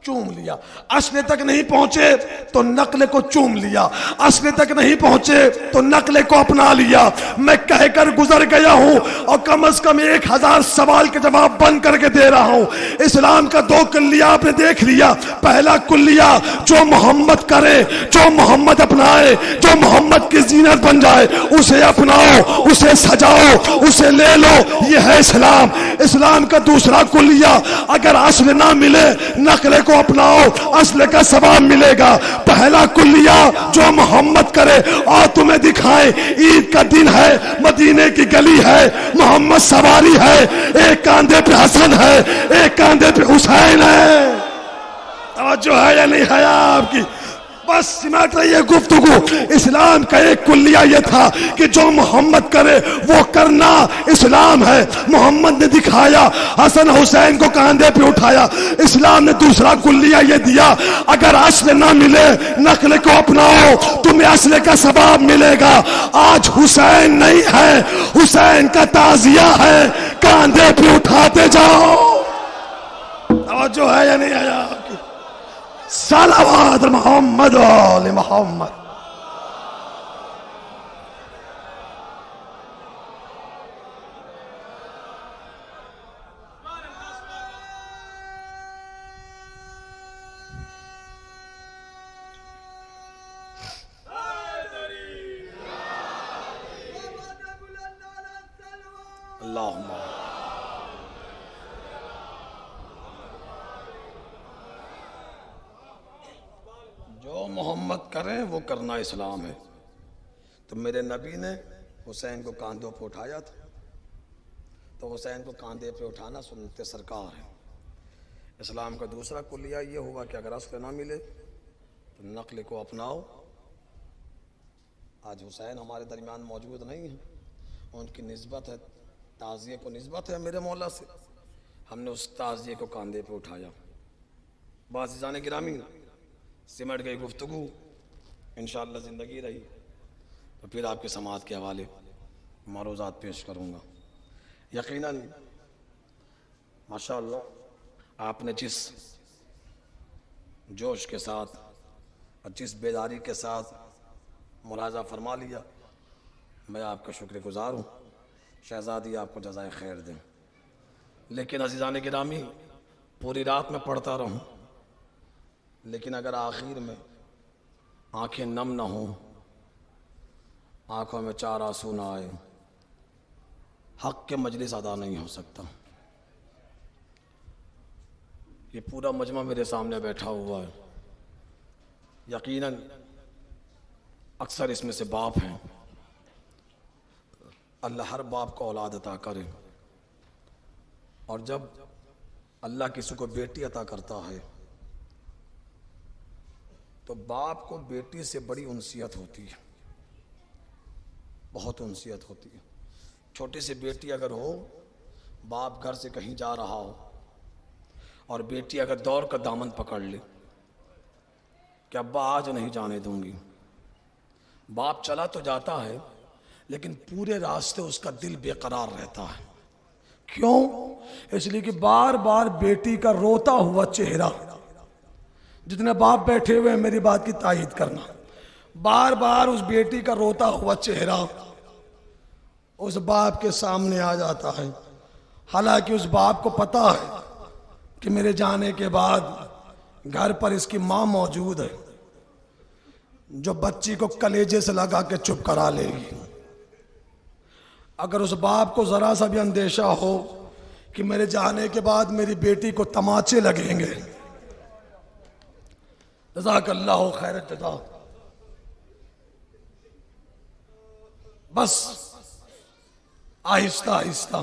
چوم لیا. اصل تک نہیں پہنچے تو نقل کو چوم لیا, اصل تک نہیں پہنچے تو نقل کو اپنا لیا. میں کہہ کر گزر گیا ہوں اور کم از کم 1000 سوال کے جواب بن کر کے دے رہا ہوں. اسلام کا 2 کلیہ آپ نے دیکھ لیا. پہلا کلیہ, جو محمد کرے, جو محمد اپنائے, جو محمد کی زینت بن جائے, اسے اپناؤ, اسے سجاؤ, اسے لے لو, یہ ہے اسلام. اسلام کا دوسرا کلیہ, اگر اصل نہ ملے نقل کو اپناؤ, اصل کا ثواب ملے گا. پہلا کلیہ, جو محمد کرے اور تمہیں دکھائے, عید کا دن ہے, مدینے کی گلی ہے, محمد سواری ہے, ایک کاندھے پہ حسن ہے, ایک کاندھے پہ حسین ہے. توجہ ہے یا نہیں ہے آپ کی؟ بس سمٹ رہی ہے گفتگو. اسلام کا ایک کلیہ یہ تھا کہ جو محمد کرے وہ کرنا اسلام ہے. محمد نے دکھایا, حسن حسین کو کاندھے پہ اٹھایا. اسلام نے دوسرا کلیہ یہ دیا, اگر اصل نہ ملے نقل کو اپناؤ, تمہیں اصل کا ثواب ملے گا. آج حسین نہیں ہے, حسین کا تعزیہ ہے, کاندھے پہ اٹھاتے جاؤ. توجہ ہے یا نہیں ہے آپ کی؟ صلوات محمد و آل محمد. اللہم جو محمد کریں وہ کرنا اسلام ہے. تو میرے نبی نے حسین کو کاندھوں پہ اٹھایا تھا, تو حسین کو کاندھے پہ اٹھانا سنت سرکار ہے. اسلام کا دوسرا کلیہ یہ ہوا کہ اگر اصل نہ ملے تو نقل کو اپناؤ. آج حسین ہمارے درمیان موجود نہیں ہیں, ان کی نسبت ہے, تعزیے کو نسبت ہے میرے مولا سے, ہم نے اس تعزیے کو کاندھے پہ اٹھایا. عزیزان گرامی, سمٹ گئی گفتگو, انشاءاللہ زندگی رہی تو پھر آپ کے سماعت کے حوالے معروضات پیش کروں گا. یقیناً ماشاءاللہ آپ نے جس جوش کے ساتھ اور جس بیداری کے ساتھ ملاحظہ فرما لیا, میں آپ کا شکر گزار ہوں. شہزادی آپ کو جزائے خیر دیں. لیکن عزیزان گرامی, پوری رات میں پڑھتا رہوں, لیکن اگر آخر میں آنکھیں نم نہ ہوں, آنکھوں میں 4 آنسو نہ آئے, حق کے مجلس ادا نہیں ہو سکتا. یہ پورا مجمع میرے سامنے بیٹھا ہوا ہے, یقیناً اکثر اس میں سے باپ ہیں. اللہ ہر باپ کو اولاد عطا کرے, اور جب اللہ کسی کو بیٹی عطا کرتا ہے تو باپ کو بیٹی سے بڑی انسیت ہوتی ہے, بہت انسیت ہوتی ہے. چھوٹی سی بیٹی اگر ہو, باپ گھر سے کہیں جا رہا ہو اور بیٹی اگر دوڑ کر دامن پکڑ لے کہ ابا آج نہیں جانے دوں گی, باپ چلا تو جاتا ہے لیکن پورے راستے اس کا دل بے قرار رہتا ہے. کیوں؟ اس لیے کہ بار بار بیٹی کا روتا ہوا چہرہ, جتنے باپ بیٹھے ہوئے ہیں میری بات کی تائید کرنا, بار بار اس بیٹی کا روتا ہوا چہرہ اس باپ کے سامنے آ جاتا ہے. حالانکہ اس باپ کو پتا ہے کہ میرے جانے کے بعد گھر پر اس کی ماں موجود ہے جو بچی کو کلیجے سے لگا کے چپ کرا لے گی. اگر اس باپ کو ذرا سا بھی اندیشہ ہو کہ میرے جانے کے بعد میری بیٹی کو تماچے لگیں گے, جزاک اللہ خیر الجزا, بس آہستہ آہستہ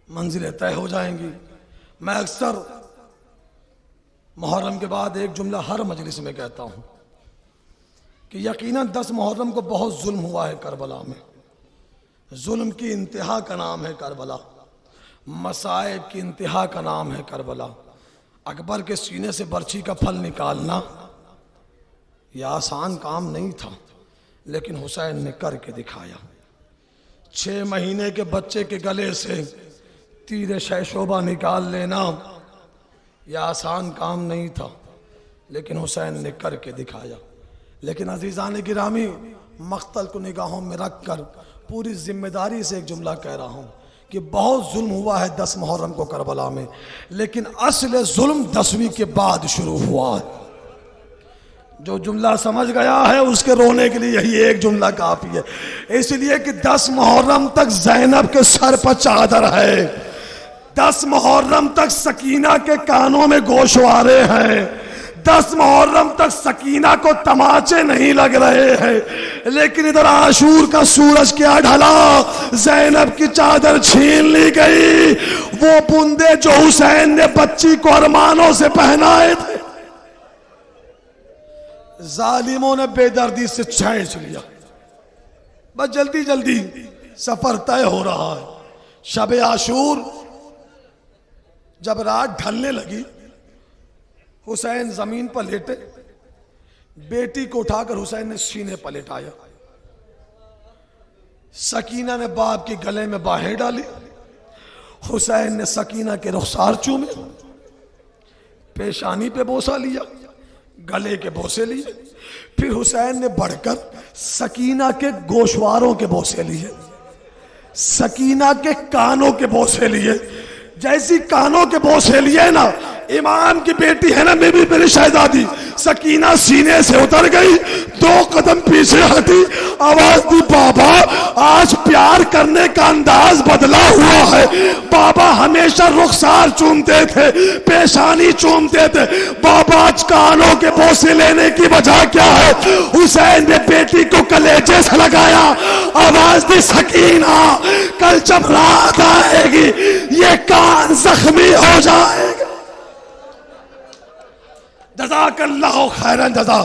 منزلیں طے ہو جائیں گی. میں اکثر محرم کے بعد ایک جملہ ہر مجلس میں کہتا ہوں کہ یقیناً 10 محرم کو بہت ظلم ہوا ہے کربلا میں. ظلم کی انتہا کا نام ہے کربلا, مصائب کی انتہا کا نام ہے کربلا. اکبر کے سینے سے برچھی کا پھل نکالنا یہ آسان کام نہیں تھا, لیکن حسین نے کر کے دکھایا. 6 مہینے کے بچے کے گلے سے تیر شہ شعبہ نکال لینا یہ آسان کام نہیں تھا، لیکن حسین نے کر کے دکھایا۔ لیکن عزیزان گرامی، مقتل کو نگاہوں میں رکھ کر پوری ذمہ داری سے ایک جملہ کہہ رہا ہوں کہ بہت ظلم ہوا ہے 10 محرم کو کربلا میں، لیکن اصل ظلم 10ویں کے بعد شروع ہوا ہے۔ جو جملہ سمجھ گیا ہے اس کے رونے کے لیے یہی ایک جملہ کافی ہے، اس لیے کہ 10 محرم تک زینب کے سر پر چادر ہے، 10 محرم تک سکینہ کے کانوں میں گوشوارے ہیں، 10 محرم تک سکینہ کو تماچے نہیں لگ رہے ہیں، لیکن ادھر عاشور کا سورج کیا ڈھلا، زینب کی چادر چھین لی گئی، وہ بندے جو حسین نے بچی کو ارمانوں سے پہنائے تھے ظالموں نے بے دردی سے چھینچ لیا۔ بس جلدی جلدی سفر طے ہو رہا ہے۔ شب عاشور جب رات ڈھلنے لگی، حسین زمین پر لیٹے، بیٹی کو اٹھا کر حسین نے سینے پر لٹایا، سکینہ نے باپ کے گلے میں باہیں ڈالی، حسین نے سکینہ کے رخسار چومے، پیشانی پہ بوسہ لیا، گلے کے بوسے لیے، پھر حسین نے بڑھ کر سکینہ کے گوشواروں کے بوسے لیے، سکینہ کے کانوں کے بوسے لیے۔ جیسی کانوں کے بوسے لیے نا، امام کی بیٹی ہے نا میری شہزادی سکینہ سینے سے اتر گئی، 2 قدم پیچھے ہٹی، آواز دی بابا آج پیار کرنے کا انداز بدلا ہوا ہے، بابا ہمیشہ رخسار چومتے تھے، پیشانی چومتے تھے، بابا آج کانوں کے بوسے لینے کی وجہ کیا ہے؟ حسین نے بیٹی کو کلیجے سے لگایا، آواز دی سکینہ کل جب رات آئے گی یہ کان زخمی ہو جائے گا۔ جزاک اللہ خیرن جزا،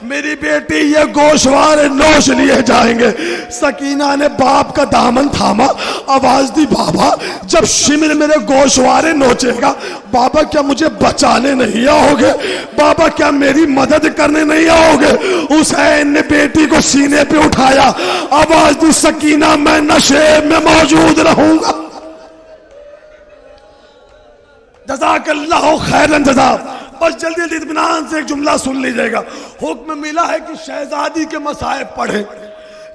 میری بیٹی یہ گوشوارے نوش لیے جائیں گے۔ سکینہ نے باپ کا دامن تھاما، آواز دی بابا جب شمر میرے گوشوارے نوچے گا، بابا کیا مجھے بچانے نہیں آؤ گے؟ بابا کیا میری مدد کرنے نہیں آؤ گے؟ حسین نے بیٹی کو سینے پہ اٹھایا، آواز دی سکینہ میں نشیب میں موجود رہوں گا۔ جزاک اللہ خیرن جزا۔ بس جلدی جلدی اطمینان سے ایک جملہ سن لیجئے گا، حکم ملا ہے کہ شہزادی کے مصائب پڑھیں۔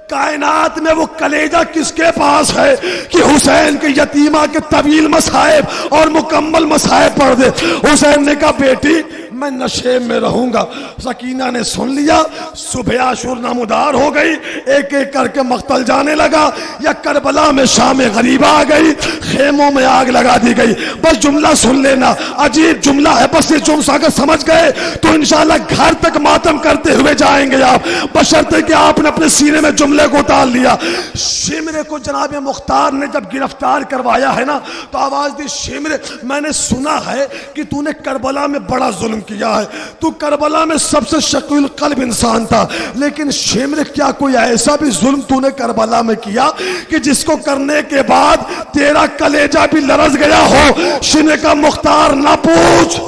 کائنات میں وہ کلیجہ کس کے پاس ہے کہ حسین کے یتیمہ کے طویل مصائب اور مکمل مصائب پڑھ دے؟ حسین نے کہا بیٹی میں نشیب میں رہوں گا۔ سکینہ نے سن لیا، صبح عاشور نمودار ہو گئی، ایک ایک کر کے مقتل جانے لگا، یا کربلا میں شام غریبہ آ گئی، خیموں میں آگ لگا دی گئی۔ بس جملہ سن لینا، عجیب جملہ ہے، بس یہ جملہ اگر سمجھ گئے تو انشاءاللہ گھر تک ماتم کرتے ہوئے جائیں گے آپ، بشرطے کہ آپ نے اپنے سینے میں جملے کو اتار لیا۔ شمر کو جناب مختار نے جب گرفتار کروایا ہے نا، تو آواز دی شمر میں نے سنا ہے کہ تو نے کربلا میں بڑا ظلم کیا ہے، تو کربلا میں سب سے شقی القلب انسان تھا، لیکن شمر کیا کوئی ایسا بھی ظلم تو نے کربلا میں کیا کہ جس کو کرنے کے بعد تیرا کلیجہ بھی لرز گیا ہو؟ شمر کا مختار نہ پوچھ،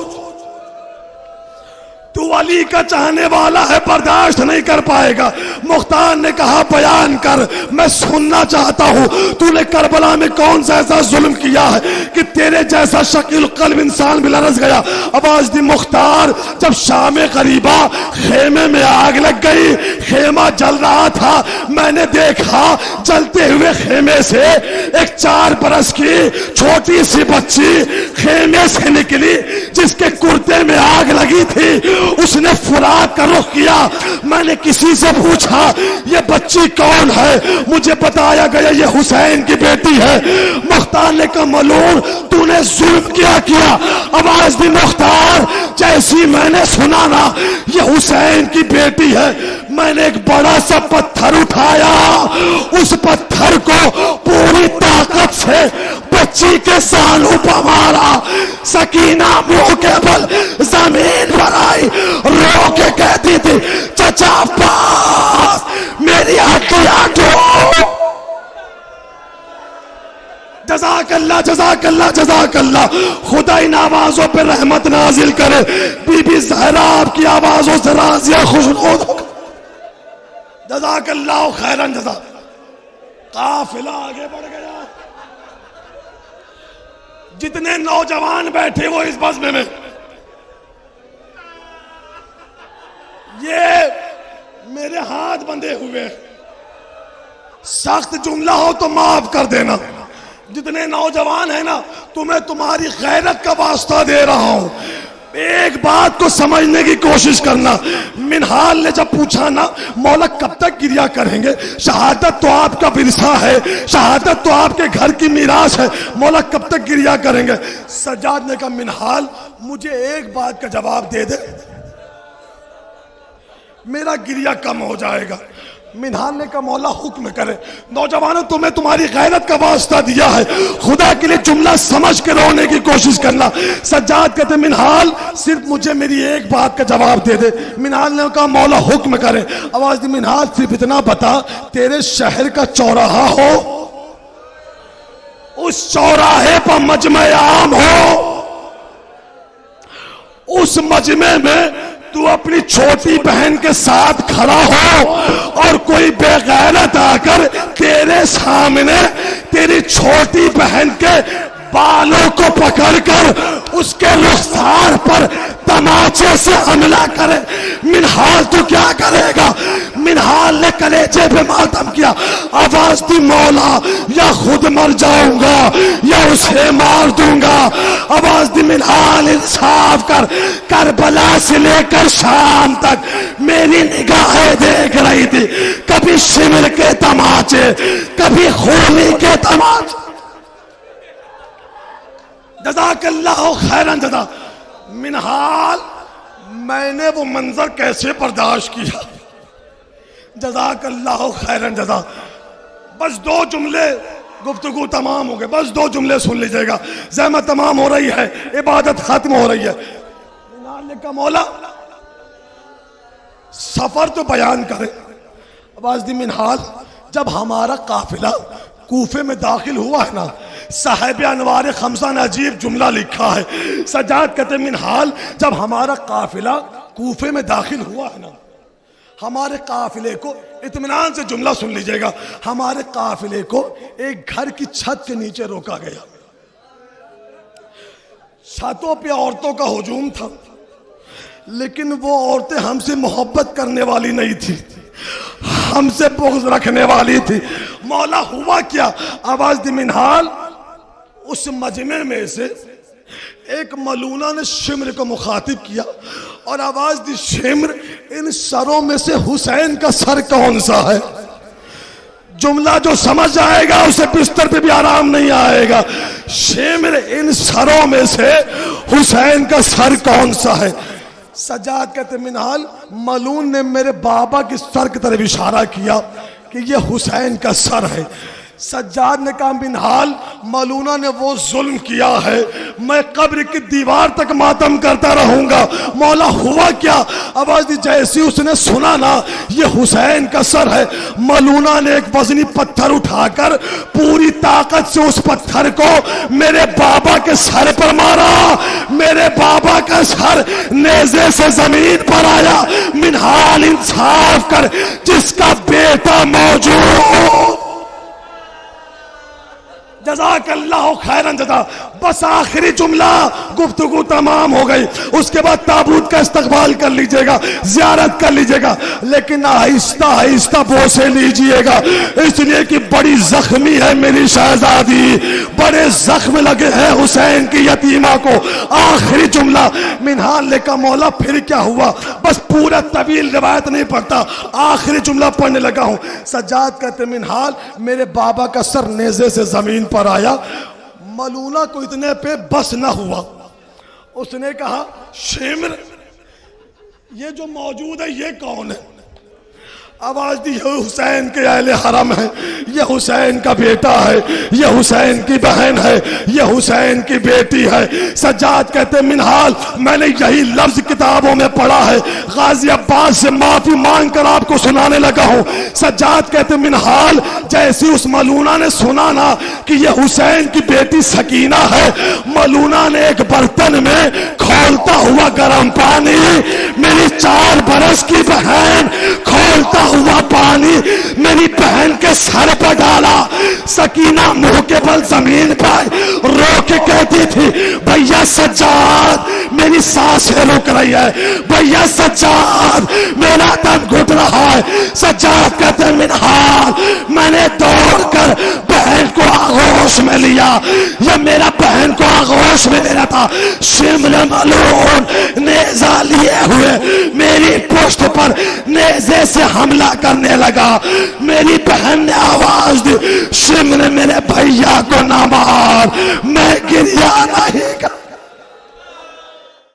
تو علی کا چاہنے والا ہے، برداشت نہیں کر پائے گا۔ مختار نے کہا بیان کر، میں سننا چاہتا ہوں، تو نے کربلا میں کون سا ایسا ظلم کیا ہے کہ تیرے جیسا شکیل قلب انسان بھی لرز گیا؟ آواز دی مختار جب شام غریبہ خیمے میں آگ لگ گئی، خیمہ جل رہا تھا، میں نے دیکھا جلتے ہوئے خیمے سے ایک 4 برس کی چھوٹی سی بچی خیمے سے نکلی جس کے کرتے میں آگ لگی تھی، اس نے فرات کا رخ کیا۔ میں نے کسی سے پوچھا یہ بچی کون ہے؟ مجھے بتایا گیا یہ حسین کی بیٹی ہے۔ مختار نے کہا ملعون تو نے ظلم کیا۔ آواز دی مختار جیسی میں نے سنا نا یہ حسین کی بیٹی ہے، میں نے ایک بڑا سا پتھر اٹھایا، اس پتھر کو پوری طاقت سے بچی کے سانوں پر مارا، سکینہ منہ کے بل زمین پر آئی، رو کے کہتی تھی چچا عباس میری ہڈیاں ٹوٹ۔ جزاک اللہ جزاک اللہ جزاک اللہ، خدا ان آوازوں پہ رحمت نازل کرے۔ بی بی زہرا آپ کی آوازوں سے راضیہ خوشنود ہو۔ جزاک اللہ خیرن جزا۔ قافلہ آگے بڑھ گیا، جتنے نوجوان بیٹھے وہ اس بزم میں یہ میرے ہاتھ بندھے ہوئے، سخت جملہ ہو تو معاف کر دینا۔ جتنے نوجوان ہیں نا، تمہیں تمہاری غیرت کا واسطہ دے رہا ہوں، ایک بات کو سمجھنے کی کوشش کرنا۔ منہال نے جب پوچھا نا مولا کب تک گریا کریں گے، شہادت تو آپ کا ورثہ ہے، شہادت تو آپ کے گھر کی میراث ہے، مولا کب تک گریا کریں گے؟ سجاد نے کہا منہال مجھے ایک بات کا جواب دے دے، میرا گریا کم ہو جائے گا۔ منہال نے کہا مولا حکم کرے۔ نوجوانوں تمہیں تمہاری غیرت کا واسطہ دیا ہے، خدا کے لیے جملہ سمجھ کے رونے کی کوشش کرنا۔ سجاد کہتے منہال صرف مجھے میری ایک بات کا جواب دے دے۔ منہال نے کہا مولا حکم کرے۔ آواز دی منہال صرف اتنا بتا، تیرے شہر کا چوراہا ہو، اس چوراہے پر مجمع عام ہو، اس مجمع میں تو اپنی چھوٹی بہن کے ساتھ کھڑا ہو اور کوئی بے غیرت آ کر تیرے سامنے تیری چھوٹی بہن کے بالوں کو پکڑ کر اس کے رخسار پر تماچے سے حملہ کرے، منہال تو کیا کرے گا؟ منہال نے کلیجے پہ ماتم کیا، آواز دی مولا یا خود مر جاؤں گا یا اسے مار دوں گا۔ آواز دی منہال انصاف کر، کربلا سے لے کر شام تک میری نگاہیں دیکھ رہی تھی، کبھی شمر کے تماچے، کبھی خونی کے تماچے۔ جزاک اللہ خیرن جزا۔ منہال میں نے وہ منظر کیسے برداشت کیا، جزاک اللہ خیرن جزا۔ بس دو جملے، گفتگو تمام ہو گئے، بس دو جملے سن لیجئے گا، زحمت تمام ہو رہی ہے، عبادت ختم ہو رہی ہے۔ منہال نے کہا مولا سفر تو بیان کرے۔ آواز دی منہال جب ہمارا قافلہ کوفے میں داخل ہوا ہے نا، صاحب انوار خمسہ نے عجیب جملہ لکھا ہے۔ سجاد کہتے منہال جب ہمارا قافلہ کوفے میں داخل ہوا ہے نا، ہمارے قافلے کو، اطمینان سے جملہ سن لیجئے گا، ہمارے قافلے کو ایک گھر کی چھت کے نیچے روکا گیا۔ چھتوں پہ عورتوں کا ہجوم تھا، لیکن وہ عورتیں ہم سے محبت کرنے والی نہیں تھی، ہم سے بغض رکھنے والی تھی۔ مولا ہوا کیا؟ آواز دی منہال اس مجمع میں سے ایک ملونہ نے شمر کو مخاطب کیا اور آواز دی شمر ان سروں میں سے حسین کا سر کون سا ہے؟ جملہ جو سمجھ آئے گا اسے بستر پہ بھی آرام نہیں آئے گا۔ شمر ان سروں میں سے حسین کا سر کون سا ہے؟ سجاد کہتے منہال ملون نے میرے بابا کی سر کی طرف اشارہ کیا کہ یہ حسین کا سر ہے۔ سجاد نے کہا منہال ملونہ نے وہ ظلم کیا ہے، میں قبر کی دیوار تک ماتم کرتا رہوں گا۔ مولا ہوا کیا؟ آواز دی جیسی اس نے سنا نا یہ حسین کا سر ہے، ملونہ نے ایک وزنی پتھر اٹھا کر پوری طاقت سے اس پتھر کو میرے بابا کے سر پر مارا، میرے بابا کا سر نیزے سے زمین پر آیا۔ منہال انصاف کر، جس کا بیٹا موجود، جزاک اللہ خیرن جزا۔ بس آخری جملہ، گفتگو تمام ہو گئی، اس کے بعد تابوت کا استقبال کر لیجئے گا، زیارت کر لیجئے گا، لیکن آہستہ آہستہ بوسے لیجئے گا، اس لیے کہ بڑی زخمی ہے میری شہزادی، بڑے زخم لگے ہیں حسین کی یتیمہ کو۔ آخری جملہ منہال نے کہا مولا پھر کیا ہوا؟ بس پورا طویل روایت نہیں پڑھتا، آخری جملہ پڑھنے لگا ہوں۔ سجاد کہتے منہال میرے بابا کا سر نیزے سے زمین پر آیا، ملونہ کو اتنے پہ بس نہ ہوا، اس نے کہا شمر یہ جو موجود ہے یہ کون ہے؟ آواز دی یہ حسین کے اہل حرم ہے، یہ حسین کا بیٹا ہے، یہ حسین کی بہن ہے، یہ حسین کی بیٹی ہے۔ سجاد کہتے منہال میں نے یہی لفظ کتابوں میں پڑھا ہے، غازی عباس سے معافی مانگ کر آپ کو سنانے لگا ہوں۔ سجاد کہتے منہال جیسی اس ملونہ نے سنا نا کہ یہ حسین کی بیٹی سکینہ ہے. ملونہ نے ایک برتن میں کھولتا ہوا گرم پانی میری 4 برس کی بہن کھولتا ہوا پانی میری بہن کے سر پر ڈالا. سکینہ منہ کے بل زمین پر رو کے کہتی تھی بھیا سجاد میری سانسیں رک رہی ہے, بھیا سجاد میرا دم گھٹ رہا ہے. سجاد کہتے ہیں منہار میں نے دوڑ کر بہن کو آغوش میں لیا, یا میرا بہن کو آغوش میں لینا تھا. شمر ملعون نیزہ لیے ہوئے میری پشت پر نیزے سے حملہ کرنے لگا. میری بہن نے آواز دی شمر میرے بھیا کو نہ مار, میں گریا نہیں